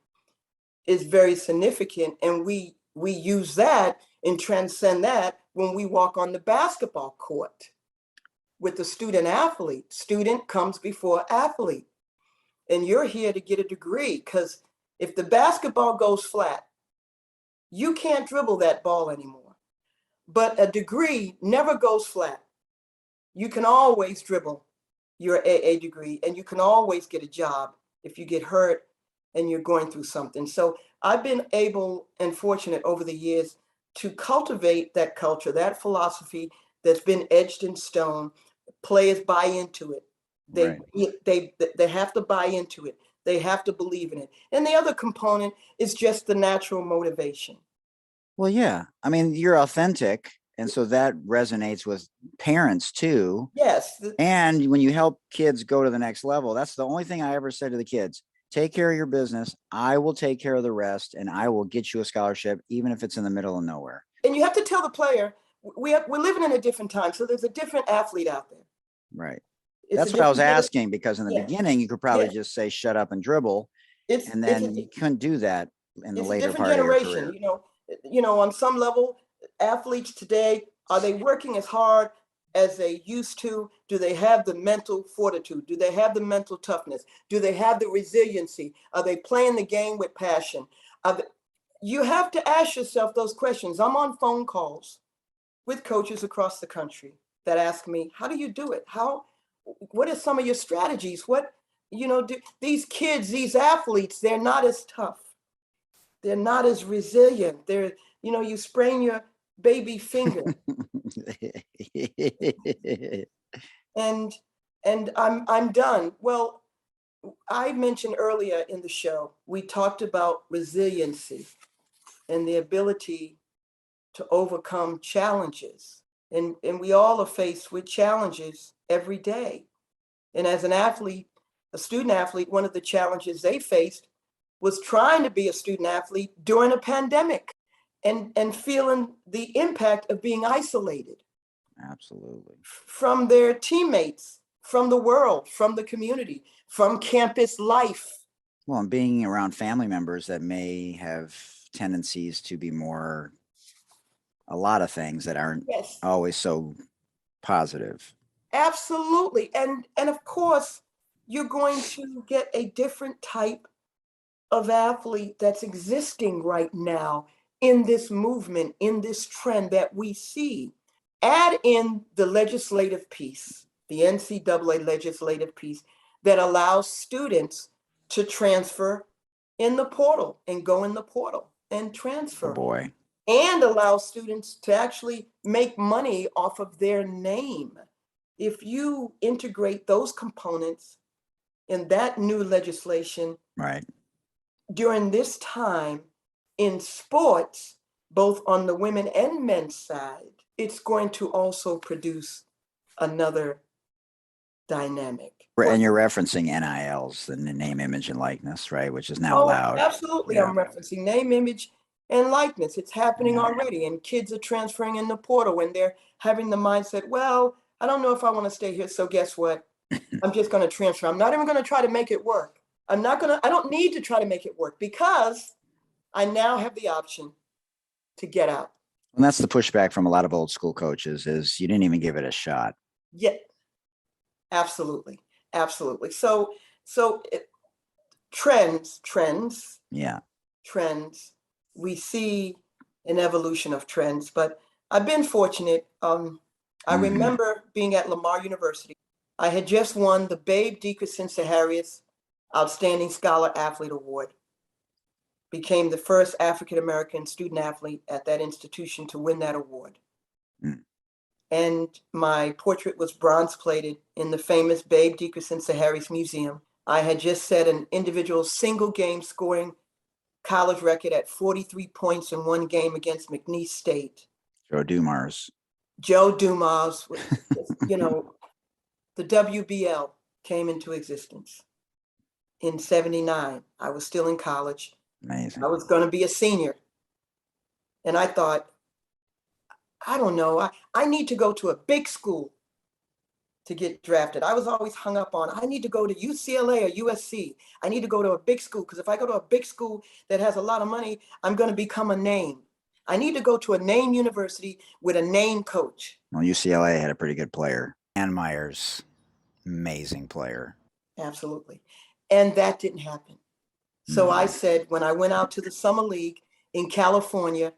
is very significant. And we use that and transcend that when we walk on the basketball court with the student athlete. Student comes before athlete. And you're here to get a degree because if the basketball goes flat, you can't dribble that ball anymore. But a degree never goes flat. You can always dribble your AA degree and you can always get a job if you get hurt and you're going through something. So I've been able and fortunate over the years to cultivate that culture, that philosophy that's been etched in stone. Players buy into it. They have to buy into it. They have to believe in it. And the other component is just the natural motivation. Well, yeah. I mean, you're authentic. And so that resonates with parents too. Yes. And when you help kids go to the next level, that's the only thing I ever said to the kids. Take care of your business. I will take care of the rest and I will get you a scholarship, even if it's in the middle of nowhere. And you have to tell the player, we're living in a different time. So there's a different athlete out there. Right. It's That's what I was asking, because in the Yeah. beginning, you could probably Yeah. just say, shut up and dribble. And then you couldn't do that in the It's a later different part of your generation. career. On some level, athletes today, are they working as hard as they used to? Do they have the mental fortitude? Do they have the mental toughness? Do they have the resiliency? Are they playing the game with passion? You have to ask yourself those questions. I'm on phone calls with coaches across the country that ask me, how do you do it? What are some of your strategies? These kids, these athletes, they're not as tough. They're not as resilient. You sprain your baby finger. and I'm done. Well, I mentioned earlier in the show, we talked about resiliency and the ability to overcome challenges. And we all are faced with challenges every day. And as an athlete, a student athlete, one of the challenges they faced was trying to be a student athlete during a pandemic and feeling the impact of being isolated. Absolutely. From their teammates, from the world, from the community, from campus life. Well, and being around family members that may have tendencies to be a lot of things that aren't always so positive. Absolutely. And of course, you're going to get a different type of athlete that's existing right now in this movement, in this trend that we see. Add in the legislative piece, the NCAA legislative piece that allows students to transfer in the portal and go in the portal and transfer. Oh boy. And allow students to actually make money off of their name. If you integrate those components in that new legislation, right, during this time in sports, both on the women and men's side, it's going to also produce another dynamic. And you're referencing NILs, the name, image, and likeness, right? Which is now allowed. Absolutely. Yeah. I'm referencing name, image, and likeness. It's happening already, and kids are transferring in the portal and they're having the mindset, well, I don't know if I want to stay here, so guess what? I'm just going to transfer. I'm not even going to try to make it work. I don't need to try to make it work because I now have the option to get out. And that's the pushback from a lot of old school coaches is you didn't even give it a shot. Yeah, absolutely. Absolutely. So trends. Yeah. Trends. We see an evolution of trends, but I've been fortunate. I remember being at Lamar University. I had just won the Babe Dickerson Harriets Outstanding Scholar Athlete Award. Became the first African-American student athlete at that institution to win that award. Mm. And my portrait was bronze plated in the famous Babe Dickerson Saharis Museum. I had just set an individual single game scoring college record at 43 points in one game against McNeese State. Joe Dumars. Joe Dumas, you know, the WBL came into existence in 79. I was still in college. Amazing. I was going to be a senior. And I thought, I don't know, I need to go to a big school to get drafted. I was always hung up on, I need to go to UCLA or USC. I need to go to a big school, because if I go to a big school that has a lot of money, I'm going to become a name. I need to go to a name university with a name coach. Well, UCLA had a pretty good player. Ann Myers, amazing player. Absolutely. And that didn't happen. So I said, when I went out to the summer league in California,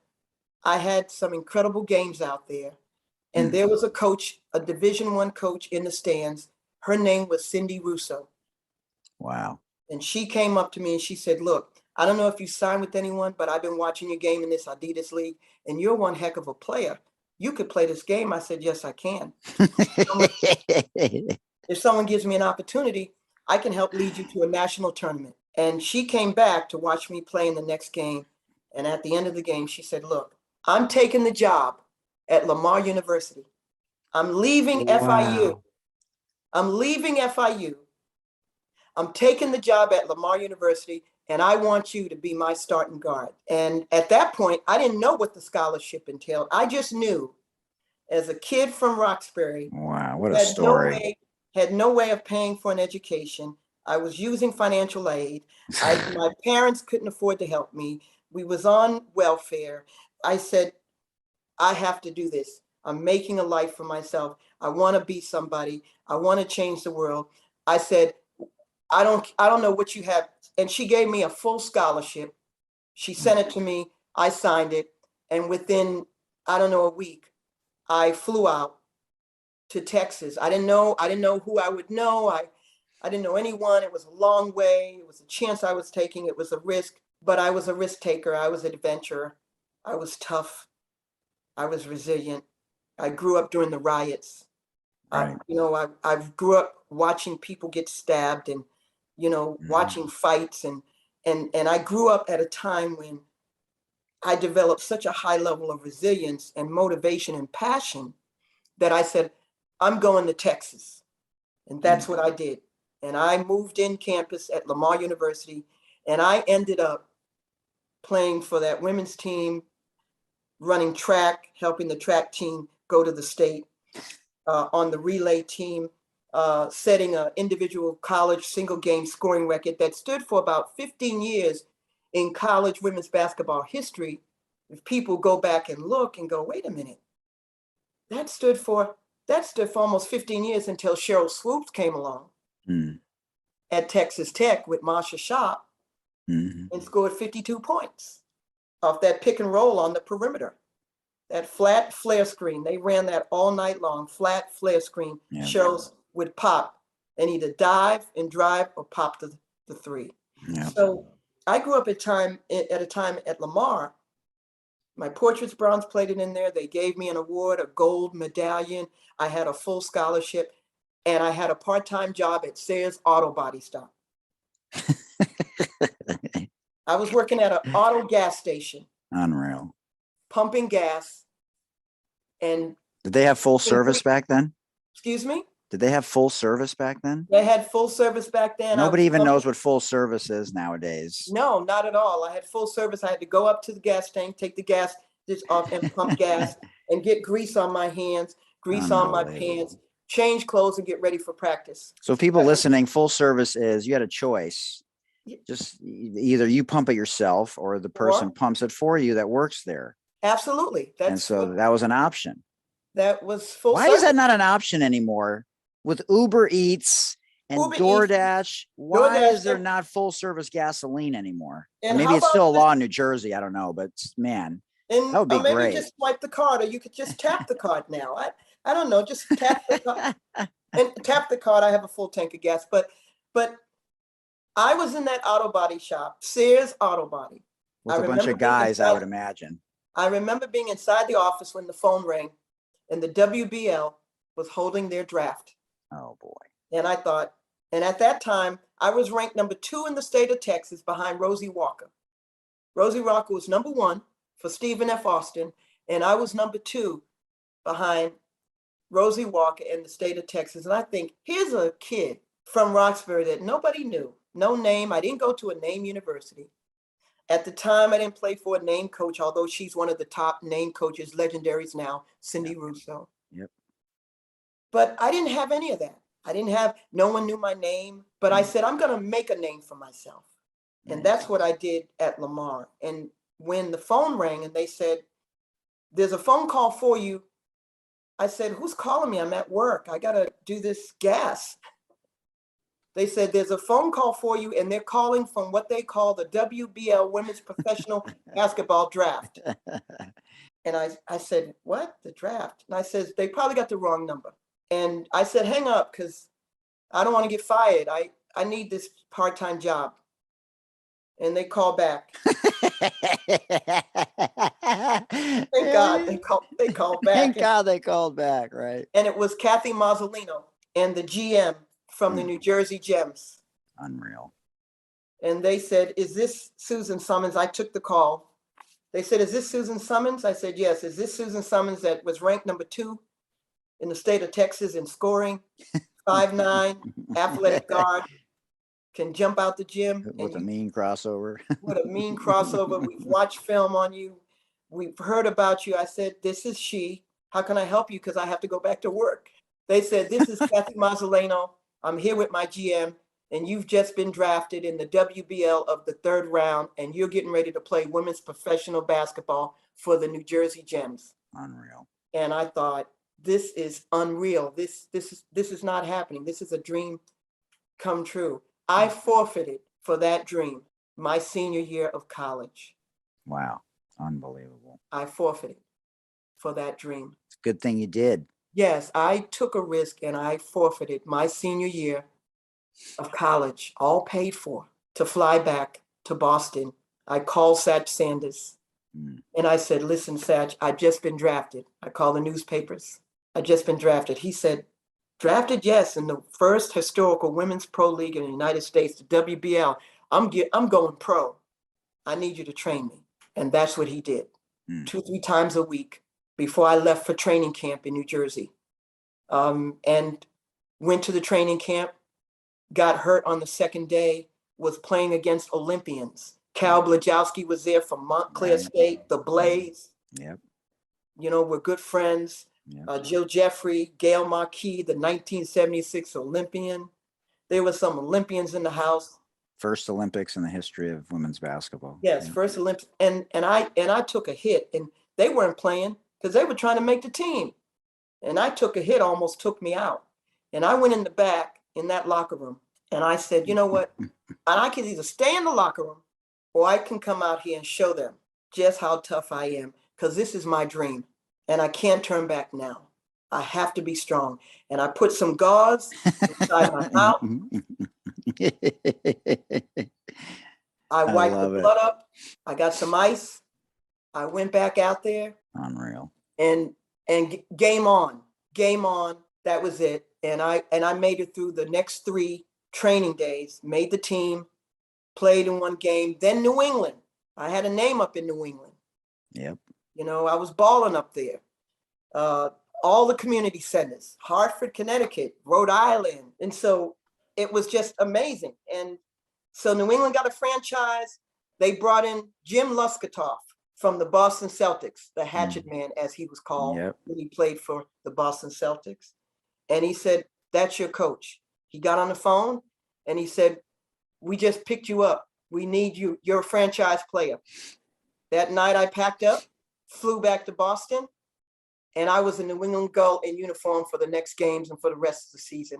I had some incredible games out there. And there was a coach, a Division I coach in the stands. Her name was Cindy Russo. Wow. And she came up to me and she said, look, I don't know if you signed with anyone, but I've been watching your game in this Adidas league, and you're one heck of a player. You could play this game. I said, yes, I can. If someone gives me an opportunity, I can help lead you to a national tournament. And she came back to watch me play in the next game. And at the end of the game, she said, look, I'm taking the job at Lamar University. I'm leaving FIU. I'm leaving FIU. I'm taking the job at Lamar University, and I want you to be my starting guard. And at that point, I didn't know what the scholarship entailed. I just knew, as a kid from Roxbury, wow, what a story. Had no way of paying for an education. I was using financial aid. My parents couldn't afford to help me. We was on welfare. I said, I have to do this. I'm making a life for myself. I want to be somebody. I want to change the world. I said, I don't know what you have. And she gave me a full scholarship. She sent it to me. I signed it. And within, I don't know, a week, I flew out to Texas. I didn't know who I would know. I didn't know anyone. It was a long way. It was a chance I was taking. It was a risk, but I was a risk taker. I was an adventurer. I was tough. I was resilient. I grew up during the riots. Right. I grew up watching people get stabbed and, watching fights. And I grew up at a time when I developed such a high level of resilience and motivation and passion that I said, I'm going to Texas. And that's what I did. And I moved in campus at Lamar University, and I ended up playing for that women's team, running track, helping the track team go to the state, on the relay team, setting an individual college single game scoring record that stood for about 15 years in college women's basketball history. If people go back and look and go, wait a minute, that stood for almost 15 years until Cheryl Swoops came along at Texas Tech with Marsha Shop and scored 52 points off that pick and roll on the perimeter. That flat flare screen, they ran that all night long, flat flare screen. Yeah. Cheryl would pop and either dive and drive or pop the three. Yeah. So I grew up at a time at Lamar. My portrait's bronze plated in there. They gave me an award, a gold medallion. I had a full scholarship, and I had a part-time job at Sayers Auto Body Shop. I was working at an auto gas station. Unreal. Pumping gas. And did they have full service back then? Excuse me? Did they have full service back then? They had full service back then. Nobody even knows what full service is nowadays. No, not at all. I had full service. I had to go up to the gas tank, take the gas off and pump gas and get grease on my hands, grease on my pants, change clothes and get ready for practice. So people listening, full service is you had a choice. Just either you pump it yourself or the person pumps it for you that works there. Absolutely. And so that was an option. That was full Why service. Is that not an option anymore with Uber Eats and DoorDash? Why is there not full service gasoline anymore? And maybe it's still a law in New Jersey. I don't know, but man, that would be maybe great. Just swipe the card, or you could just tap the card now. I don't know. Just tap the card and tap the card. I have a full tank of gas, but I was in that auto body shop, Sears Auto Body. With a bunch of guys, I would imagine. I remember being inside the office when the phone rang and the WBL was holding their draft. Oh, boy. And I thought, and at that time, I was ranked number 2 in the state of Texas behind Rosie Walker. Rosie Walker was number 1 for Stephen F. Austin, and I was number 2 behind Rosie Walker in the state of Texas. And I think, here's a kid from Roxbury that nobody knew, no name. I didn't go to a name university. At the time, I didn't play for a name coach, although she's one of the top name coaches, legendaries now, Cindy Russo. Yep. But I didn't have any of that. No one knew my name, but I said, I'm going to make a name for myself. And that's what I did at Lamar. And when the phone rang and they said, there's a phone call for you, I said, who's calling me? I'm at work. I got to do this gas. They said, there's a phone call for you, and they're calling from what they call the WBL Women's Professional Basketball Draft. And I said, what? The draft? And I said, they probably got the wrong number. And I said, hang up, because I don't want to get fired. I need this part-time job. And they called back. Thank God they called back. Thank God they called back, right? And it was Kathy Mazzolino and the GM from the New Jersey Gems. Unreal. And they said, is this Susan Summons? I took the call. They said, is this Susan Summons? I said, yes. Is this Susan Summons that was ranked number 2 in the state of Texas in scoring? 5'9", athletic guard, can jump out the gym. With a mean crossover. With a mean crossover. We've watched film on you. We've heard about you. I said, this is she. How can I help you? Because I have to go back to work. They said, this is Kathy Mazzolino. I'm here with my GM, and you've just been drafted in the WBL of the 3rd round, and you're getting ready to play women's professional basketball for the New Jersey Gems. Unreal. And I thought, this is unreal. This is not happening. This is a dream come true. I forfeited for that dream my senior year of college. Wow. Unbelievable. I forfeited for that dream. It's a good thing you did. Yes, I took a risk and I forfeited my senior year of college, all paid for, to fly back to Boston. I called Satch Sanders and I said, listen, Satch, I've just been drafted. I called the newspapers. I've just been drafted. He said, drafted, yes, in the first historical women's pro league in the United States, the WBL. I'm going pro. I need you to train me. And that's what he did. 2-3 times a week before I left for training camp in New Jersey. And went to the training camp, got hurt on the second day, was playing against Olympians. Cal Blajowski was there from Montclair State, the Blaze. Yep. You know, we're good friends. Yep. Jill Jeffrey, Gail Marquis, the 1976 Olympian. There were some Olympians in the house. First Olympics in the history of women's basketball. Yes, first Olympics. And I took a hit, and they weren't playing because they were trying to make the team. And I took a hit, almost took me out. And I went in the back in that locker room, and I said, you know what? And I can either stay in the locker room or I can come out here and show them just how tough I am, because this is my dream. And I can't turn back now. I have to be strong. And I put some gauze inside my mouth. I wiped the blood up. I got some ice. I went back out there. Unreal. And game on. That was it. And I made it through the next 3 training days, made the team, played in 1 game. Then New England. I had a name up in New England. Yep. You know, I was balling up there. All the community centers, Hartford, Connecticut, Rhode Island. And so it was just amazing. And so New England got a franchise. They brought in Jim Luskatoff from the Boston Celtics, the hatchet man, as he was called, when he played for the Boston Celtics. And he said, that's your coach. He got on the phone and he said, we just picked you up. We need you. You're a franchise player. That night I packed up, flew back to Boston, and I was a New England Gull in uniform for the next games and for the rest of the season.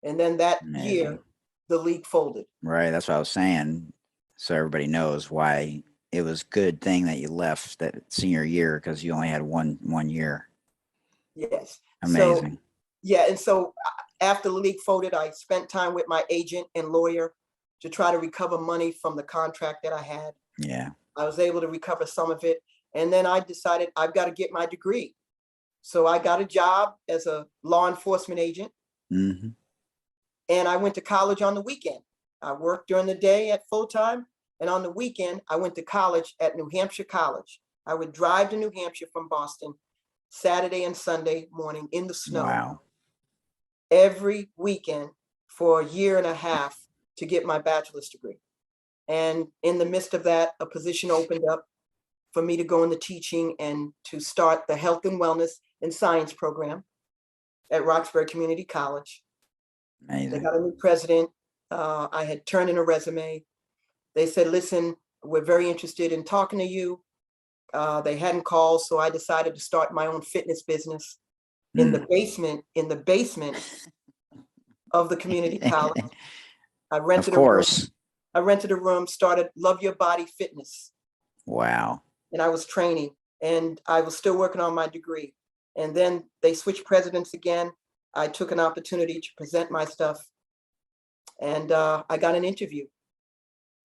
And then that year, the league folded. Right, that's what I was saying. So everybody knows why it was a good thing that you left that senior year, because you only had one year. Yes. Amazing. So, and so after the league folded, I spent time with my agent and lawyer, to try to recover money from the contract that I had. Yeah. I was able to recover some of it. And then I decided I've got to get my degree. So I got a job as a law enforcement agent. Mm-hmm. And I went to college on the weekend. I worked during the day at full time. And on the weekend, I went to college at New Hampshire College. I would drive to New Hampshire from Boston Saturday and Sunday morning in the snow. Wow. Every weekend for a year and a half to get my bachelor's degree. And in the midst of that, a position opened up for me to go into teaching and to start the health and wellness and science program at Roxbury Community College. Amazing. They got a new president. I had turned in a resume. They said, listen, we're very interested in talking to you. They hadn't called, so I decided to start my own fitness business in the basement of the community college. I rented Of course. I rented a room, started Love Your Body Fitness. Wow. And I was training, and I was still working on my degree. And then they switched presidents again. I took an opportunity to present my stuff, and I got an interview.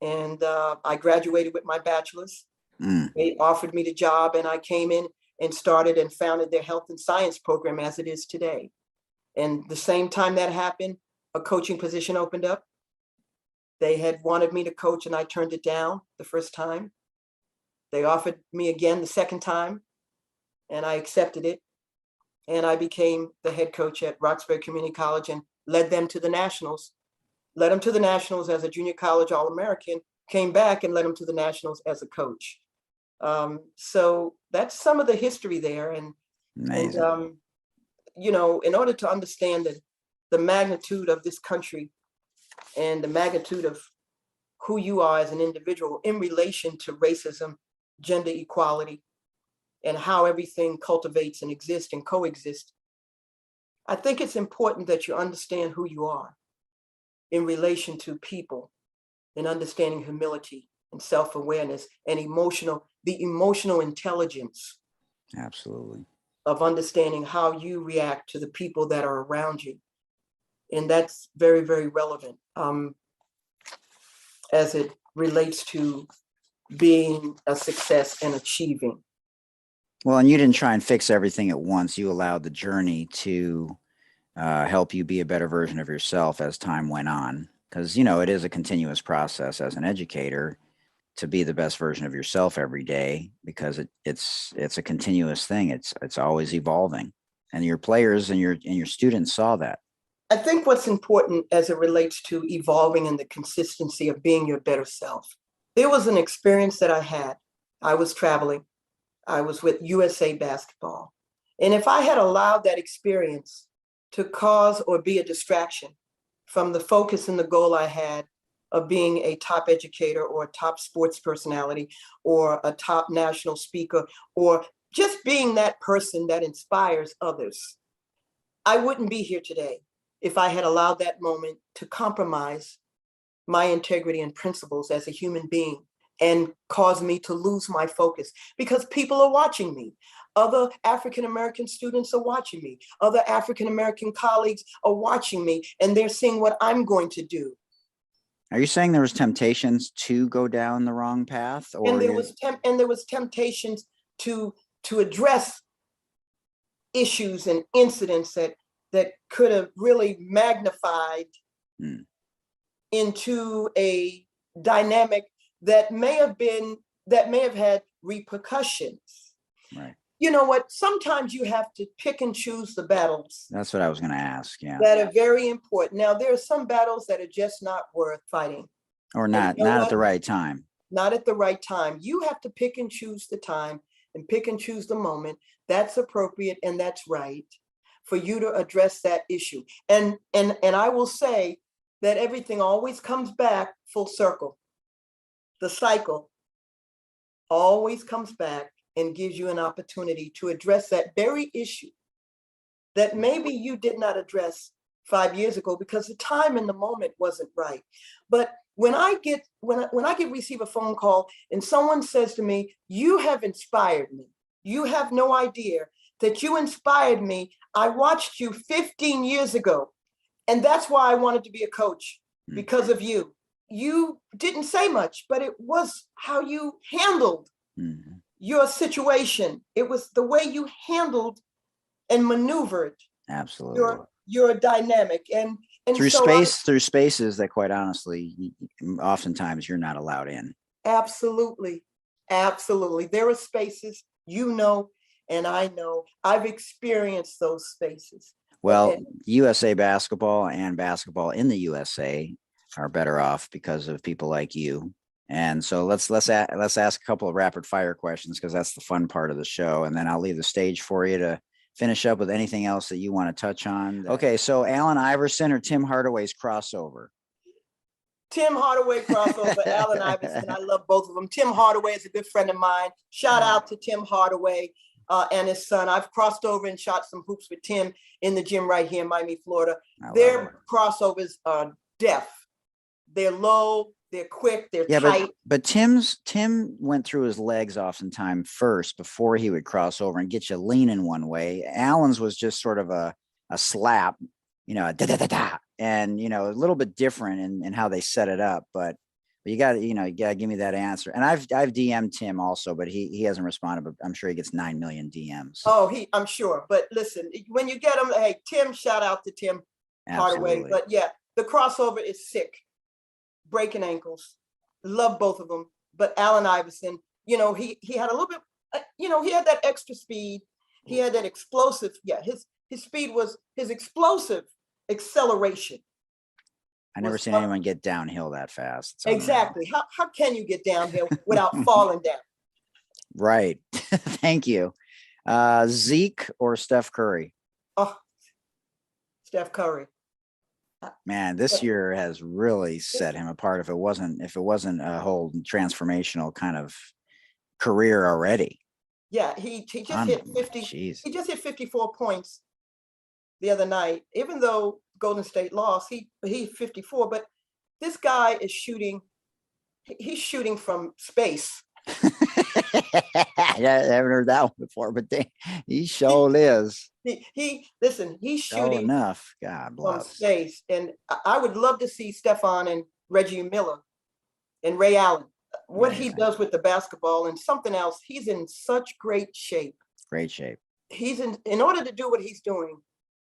And I graduated with my bachelor's. They offered me the job, and I came in and started and founded their health and science program as it is today. And the same time that happened, a coaching position opened up. They had wanted me to coach, and I turned it down the first time. They offered me again the second time, and I accepted it. And I became the head coach at Roxbury Community College and led them to the Nationals. Led them to the Nationals as a junior college All-American, came back and led them to the Nationals as a coach. So that's some of the history there. And you know, in order to understand the magnitude of this country and the magnitude of who you are as an individual in relation to racism, gender equality, and how everything cultivates and exists and coexists, I think it's important that you understand who you are in relation to people, and understanding humility and self-awareness and the emotional intelligence. Absolutely. Of understanding how you react to the people that are around you. And that's very, very relevant as it relates to being a success and achieving. Well, and you didn't try and fix everything at once. You allowed the journey to help you be a better version of yourself as time went on. Because, you know, it is a continuous process as an educator to be the best version of yourself every day, because it's a continuous thing. It's always evolving. And your players and your students saw that. I think what's important as it relates to evolving and the consistency of being your better self. There was an experience that I had. I was traveling. I was with USA Basketball. And if I had allowed that experience to cause or be a distraction from the focus and the goal I had of being a top educator or a top sports personality or a top national speaker, or just being that person that inspires others, I wouldn't be here today if I had allowed that moment to compromise my integrity and principles as a human being and cause me to lose my focus, because people are watching me. Other African-American students are watching me. Other African-American colleagues are watching me, and they're seeing what I'm going to do. Are you saying there was temptations to go down the wrong path? Or and there was temptations to address issues and incidents that could have really magnified into a dynamic that may have had repercussions. Right. You know what? Sometimes you have to pick and choose the battles. That's what I was going to ask. Yeah. That are very important. Now, there are some battles that are just not worth fighting. Or not at the right time. Not at the right time. You have to pick and choose the time and pick and choose the moment that's appropriate and that's right for you to address that issue. And I will say that everything always comes back full circle. The cycle always comes back and gives you an opportunity to address that very issue that maybe you did not address 5 years ago because the time and the moment wasn't right. But when I receive a phone call and someone says to me, "You have inspired me. You have no idea that you inspired me. I watched you 15 years ago, and that's why I wanted to be a coach, because of you." you didn't say much, but it was how you handled your situation. It was the way you handled and maneuvered Absolutely. your dynamic. And through so through spaces that quite honestly, oftentimes you're not allowed in. Absolutely. Absolutely. There are spaces, and I know I've experienced those spaces. Well, USA basketball and basketball in the USA are better off because of people like you. And so let's ask a couple of rapid fire questions, because that's the fun part of the show. And then I'll leave the stage for you to finish up with anything else that you want to touch on. Okay, so Allen Iverson or Tim Hardaway's crossover? Tim Hardaway crossover, Allen Iverson. I love both of them. Tim Hardaway is a good friend of mine. Shout out to Tim Hardaway and his son. I've crossed over and shot some hoops with Tim in the gym right here in Miami, Florida. Their crossovers are deft. They're low, they're quick, they're tight. But Tim went through his legs oftentimes first before he would cross over and get you leaning one way. Allen's was just sort of a slap, a da-da-da-da. And, a little bit different in how they set it up, but you got to give me that answer. And I've DM'd Tim also, but he hasn't responded, but I'm sure he gets 9 million DMs. Oh, I'm sure. But listen, when you get him, hey, Tim, shout out to Tim Hardaway. But yeah, the crossover is sick. Breaking ankles. Love both of them. But Allen Iverson, he had a little bit, he had that extra speed. He had that explosive. Yeah, his speed was his explosive acceleration. I never seen anyone get downhill that fast. Exactly. How can you get downhill without falling down? Right. Thank you. Zeke or Steph Curry? Oh, Steph Curry. Man, this year has really set him apart. If it wasn't a whole transformational kind of career already. Yeah, he just hit 50. Geez. He just hit 54 points the other night. Even though Golden State lost, he 54. But this guy is shooting. He's shooting from space. I haven't heard that one before, but he sure is. He's shooting enough. God bless. From space. And I would love to see Stephon and Reggie Miller and Ray Allen. What he does with the basketball and something else. He's in such great shape. Great shape. He's in order to do what he's doing,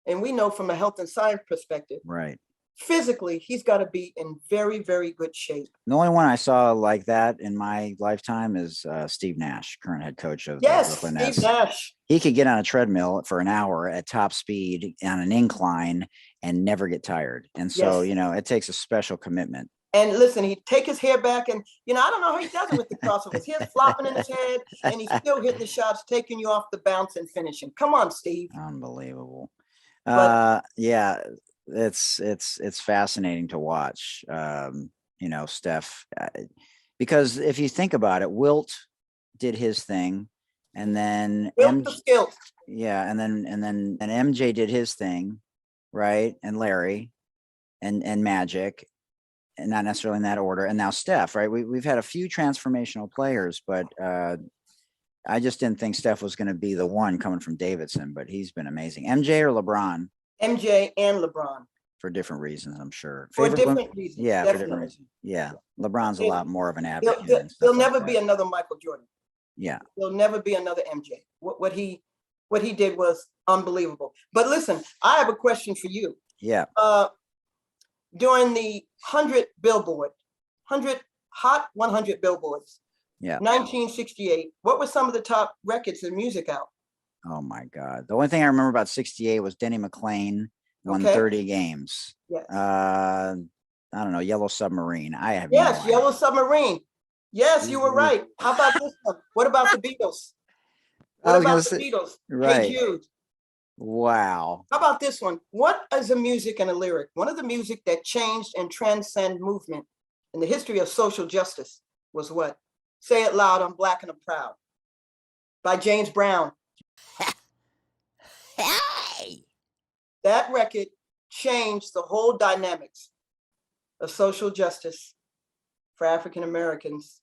and we know from a health and science perspective, right? Physically, he's got to be in very, very good shape. The only one I saw like that in my lifetime is Steve Nash, current head coach of the Brooklyn Nets. Steve Nash. He could get on a treadmill for an hour at top speed on an incline and never get tired. And so, it takes a special commitment. And listen, he'd take his hair back and, I don't know how he does it with the crossover. His hair's flopping in his head and he's still hitting the shots, taking you off the bounce and finishing. Come on, Steve. Unbelievable. It's fascinating to watch, Steph, because if you think about it, Wilt did his thing, and then MJ did his thing, right? And Larry and Magic, and not necessarily in that order. And now Steph, right? We've had a few transformational players, but I just didn't think Steph was going to be the one coming from Davidson, but he's been amazing. MJ or LeBron? MJ and LeBron. For different reasons, I'm sure. For different reasons. Yeah, definitely. For different reasons. Yeah. LeBron's a lot more of an advocate. There'll never be another Michael Jordan. Yeah. There'll never be another MJ. What he did was unbelievable. But listen, I have a question for you. Yeah. During the 100 Hot 100 Billboards. Yeah. 1968. What were some of the top records in music out? Oh my God. The only thing I remember about 68 was Denny McClain won 30 games. Yes. I don't know, Yellow Submarine. I have no idea. Yellow Submarine. Yes, you were right. How about this one? What about the Beatles? What about the Beatles? Right. Hey Jude. Wow. How about this one? What is a music and a lyric? One of the music that changed and transcend movement in the history of social justice was what? Say It Loud, I'm Black and I'm Proud by James Brown. Hey. That record changed the whole dynamics of social justice for African Americans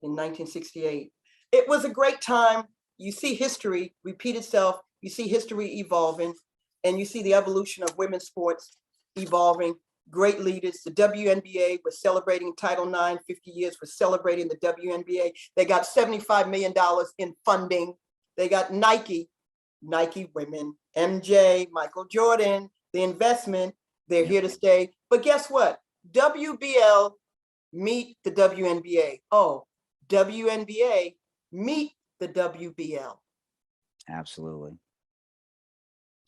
in 1968. It was a great time. You see history repeat itself. You see history evolving, and you see the evolution of women's sports evolving. great leaders. The WNBA was celebrating Title IX, 50 years for celebrating the WNBA. They got $75 million in funding. They got Nike women, MJ, Michael Jordan, the investment. They're here to stay. But guess what? WBL meet the WNBA. Oh, WNBA meet the WBL. Absolutely.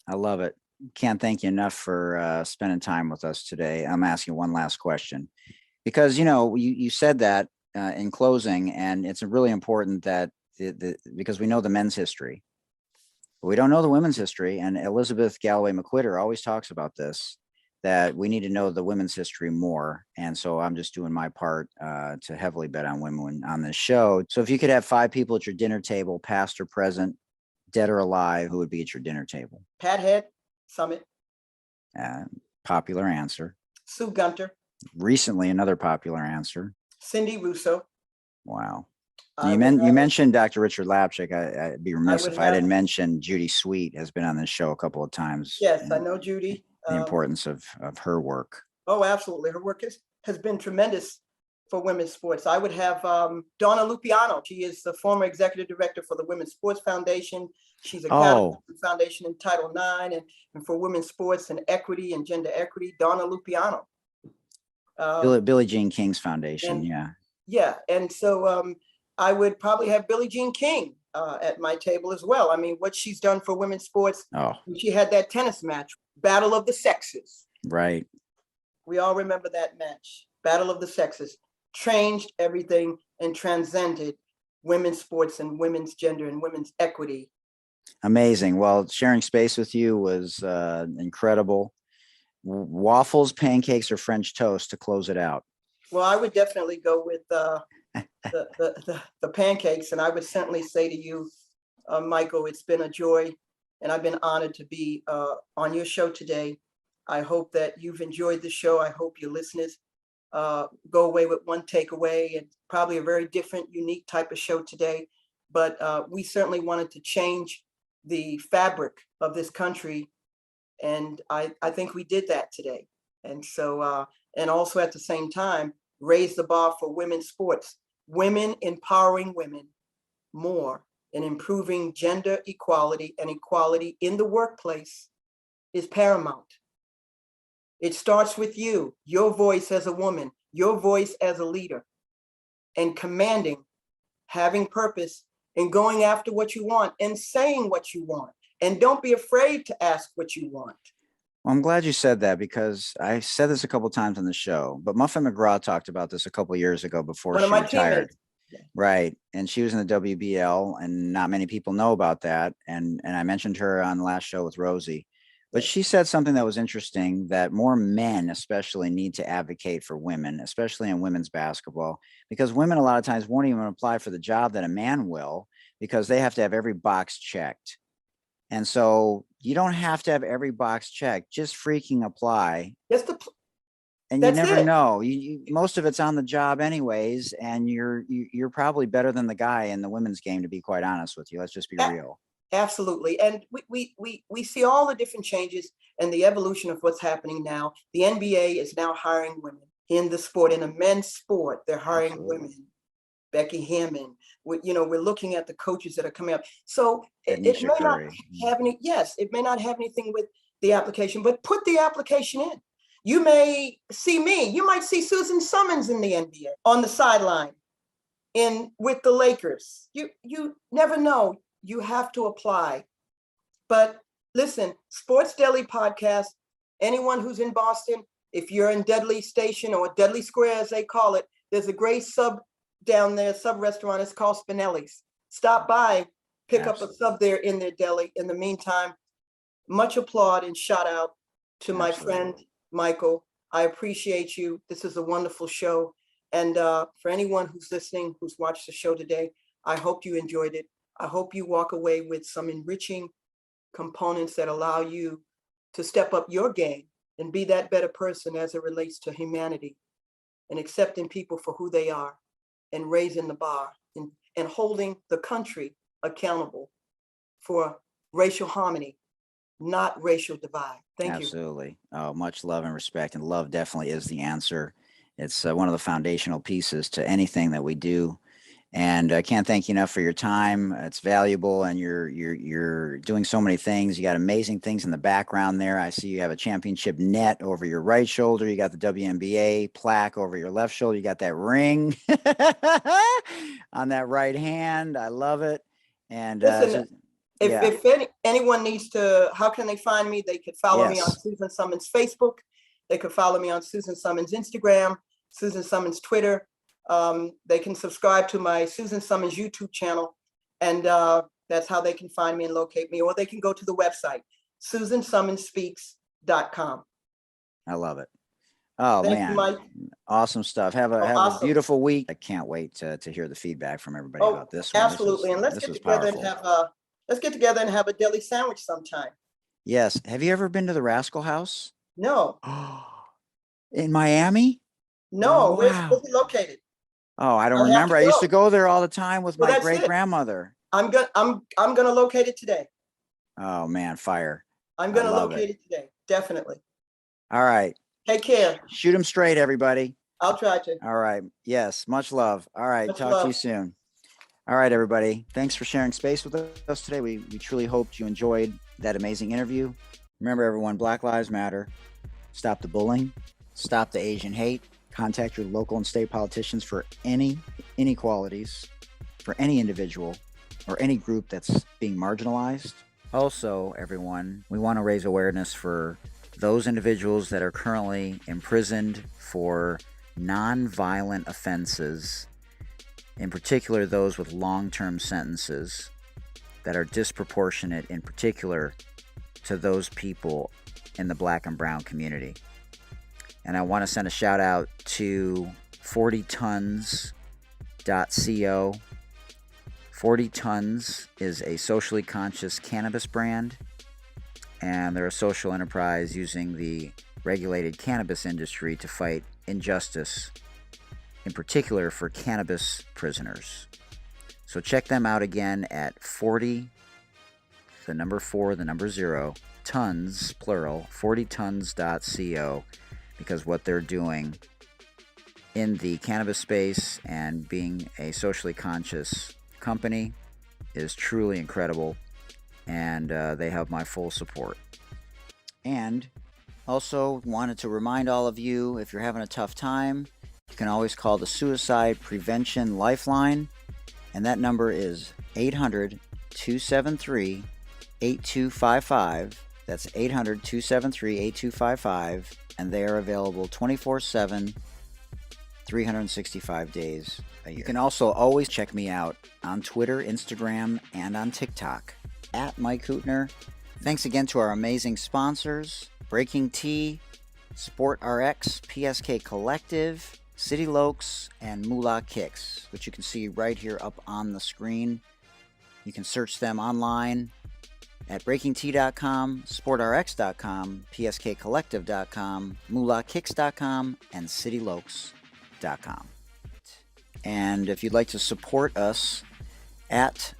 I love it. Can't thank you enough for spending time with us today. I'm asking one last question because, you said that in closing, and it's really important that because we know the men's history, but we don't know the women's history. And Elizabeth Galloway McQuitter always talks about this, that we need to know the women's history more. And so I'm just doing my part to heavily bet on women on this show. So if you could have 5 people at your dinner table, past or present, dead or alive, who would be at your dinner table? Pat Head, Summit. Popular answer. Sue Gunter. Recently, another popular answer. Cindy Russo. Wow. You mentioned Dr. Richard Lapchick. I'd be remiss if I didn't mention Judy Sweet has been on this show a couple of times. Yes, I know Judy. The importance of her work. Oh, absolutely. Her work has been tremendous for women's sports. I would have Donna Lupiano. She is the former executive director for the Women's Sports Foundation. She's accountable for the foundation in Title IX and for women's sports and equity and gender equity. Donna Lupiano. Billie Jean King's foundation. Yeah. And so I would probably have Billie Jean King at my table as well. I mean, what she's done for women's sports. She had that tennis match, Battle of the Sexes. Right. We all remember that match, Battle of the Sexes. Changed everything and transcended women's sports and women's gender and women's equity. Amazing. Well, sharing space with you was incredible. Waffles, pancakes, or French toast to close it out? Well, I would definitely go with the pancakes, and I would certainly say to you, Michael, it's been a joy, and I've been honored to be on your show today. I hope that you've enjoyed the show. I hope your listeners go away with one takeaway, and probably a very different, unique type of show today. But we certainly wanted to change the fabric of this country, and I think we did that today. And so, and also at the same time, raise the bar for women's sports. Women empowering women more and improving gender equality and equality in the workplace is paramount. It starts with you, your voice as a woman, your voice as a leader, and commanding, having purpose, and going after what you want and saying what you want. And don't be afraid to ask what you want. Well, I'm glad you said that, because I said this a couple of times on the show, but Muffin McGraw talked about this a couple of years ago before she retired. Right. And she was in the WBL, and not many people know about that. And I mentioned her on the last show with Rosie. But she said something that was interesting, that more men especially need to advocate for women, especially in women's basketball, because women a lot of times won't even apply for the job that a man will, because they have to have every box checked. And so you don't have to have every box checked, just freaking apply. And you never know. Most of it's on the job anyways, and you're probably better than the guy in the women's game, to be quite honest with you. Let's just be real. Absolutely. And we see all the different changes and the evolution of what's happening now. The NBA is now hiring women in the sport, in a men's sport. They're hiring women. Becky Hammond. We're looking at the coaches that are coming up. So it may not have it may not have anything with the application, but put the application in. You may see me. You might see Susan Summons in the NBA on the sideline with the Lakers. You never know. You have to apply. But listen, Sports Deli podcast, anyone who's in Boston, if you're in Dudley Station or Dudley Square, as they call it, there's a great sub down there, sub restaurant. It's called Spinelli's. Stop by, pick up a sub there in their deli. In the meantime, much applaud and shout out to my friend, Michael. I appreciate you. This is a wonderful show. And for anyone who's listening, who's watched the show today, I hope you enjoyed it. I hope you walk away with some enriching components that allow you to step up your game and be that better person as it relates to humanity, and accepting people for who they are, and raising the bar, and holding the country accountable for racial harmony not racial divide. Thank you. Absolutely. Oh, much love and respect. And love definitely is the answer. It's one of the foundational pieces to anything that we do. And I can't thank you enough for your time. It's valuable, and you're doing so many things. You got amazing things in the background there. I see you have a championship net over your right shoulder. You got the WNBA plaque over your left shoulder. You got that ring on that right hand. I love it. And Listen, yeah. if anyone needs to, how can they find me? They could follow me on Yes. Susan Summons Facebook. They could follow me on Susan Summons Instagram, Susan Summons Twitter. They can subscribe to my Susan Summons YouTube channel, and that's how they can find me and locate me. Or they can go to the website, SusanSummonsSpeaks.com. I love it. Oh, Thank man. you, Mike. Awesome stuff. Have a Awesome. beautiful week. I can't wait to hear the feedback from everybody Oh, about this one. absolutely. And let's get together and have a deli sandwich sometime. Yes. Have you ever been to the Rascal House? No. In Miami? No. Wow. Where's it located? Oh, I don't I'll have remember. to I used go. to go there all the time with Well, my that's it. great grandmother. I'm gonna locate it today. Oh man, fire. I'm gonna love locate it today. Definitely. All right. Take care. Shoot them straight, everybody. I'll try to. All right. Yes. Much love. All right. Much Talk to love. you soon. All right, everybody. Thanks for sharing space with us today. We truly hoped you enjoyed that amazing interview. Remember, everyone, Black Lives Matter. Stop the bullying. Stop the Asian hate. Contact your local and state politicians for any inequalities, for any individual or any group that's being marginalized. Also, everyone, we want to raise awareness for those individuals that are currently imprisoned for non-violent offenses, in particular those with long-term sentences that are disproportionate, in particular to those people in the Black and brown community. And I want to send a shout out to 40tons.co. 40 Tons is a socially conscious cannabis brand, and they're a social enterprise using the regulated cannabis industry to fight injustice, in particular for cannabis prisoners. So check them out again at 40, the number 4, the number 0, tons, plural, 40tons.co, because what they're doing in the cannabis space and being a socially conscious company is truly incredible, and they have my full support. And also wanted to remind all of you, if you're having a tough time, you can always call the Suicide Prevention Lifeline, and that number is 800-273-8255. That's 800-273-8255, and they are available 24/7, 365 days a year. You can also always check me out on Twitter, Instagram, and on TikTok at Mike Hootner. Thanks again to our amazing sponsors, Breaking Tea, Sport RX, PSK Collective, City Lokes, and Moolah Kicks, which you can see right here up on the screen. You can search them online at breakingtea.com, sportrx.com, pskcollective.com, moolahkicks.com, and citylokes.com. And if you'd like to support us at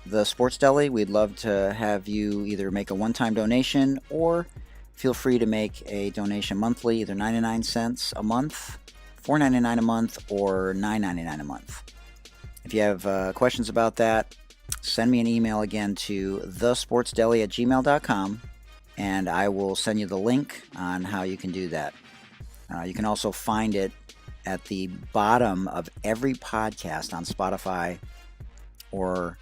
the Sports Deli, we'd love to have you either make a one-time donation or feel free to make a donation monthly, either 99 cents a month, $4.99 a month, or $9.99 a month. If you have questions about that, send me an email again to thesportsdeli@gmail.com, and I will send you the link on how you can do that. You can also find it at the bottom of every podcast on Spotify or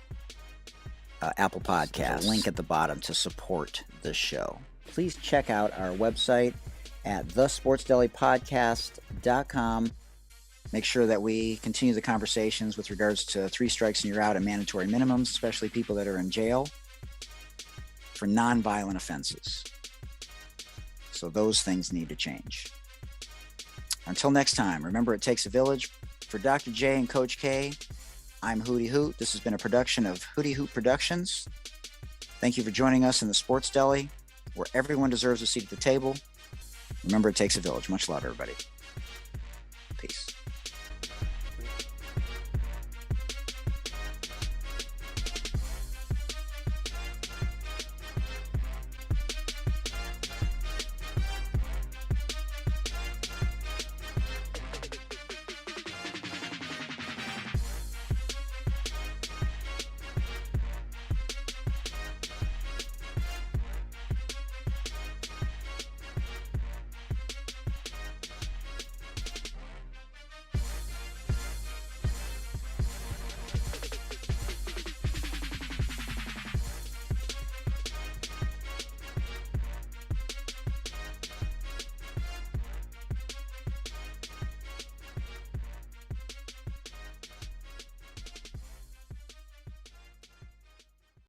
Apple Podcasts. Link at the bottom to support the show. Please check out our website at thesportsdelipodcast.com. Make sure that we continue the conversations with regards to 3 strikes and you're out and mandatory minimums, especially people that are in jail for non-violent offenses. So those things need to change. Until next time, remember it takes a village. For Dr. J and Coach K, I'm Hootie Hoot. This has been a production of Hootie Hoot Productions. Thank you for joining us in the Sports Deli, where everyone deserves a seat at the table. Remember, it takes a village. Much love, everybody. Peace.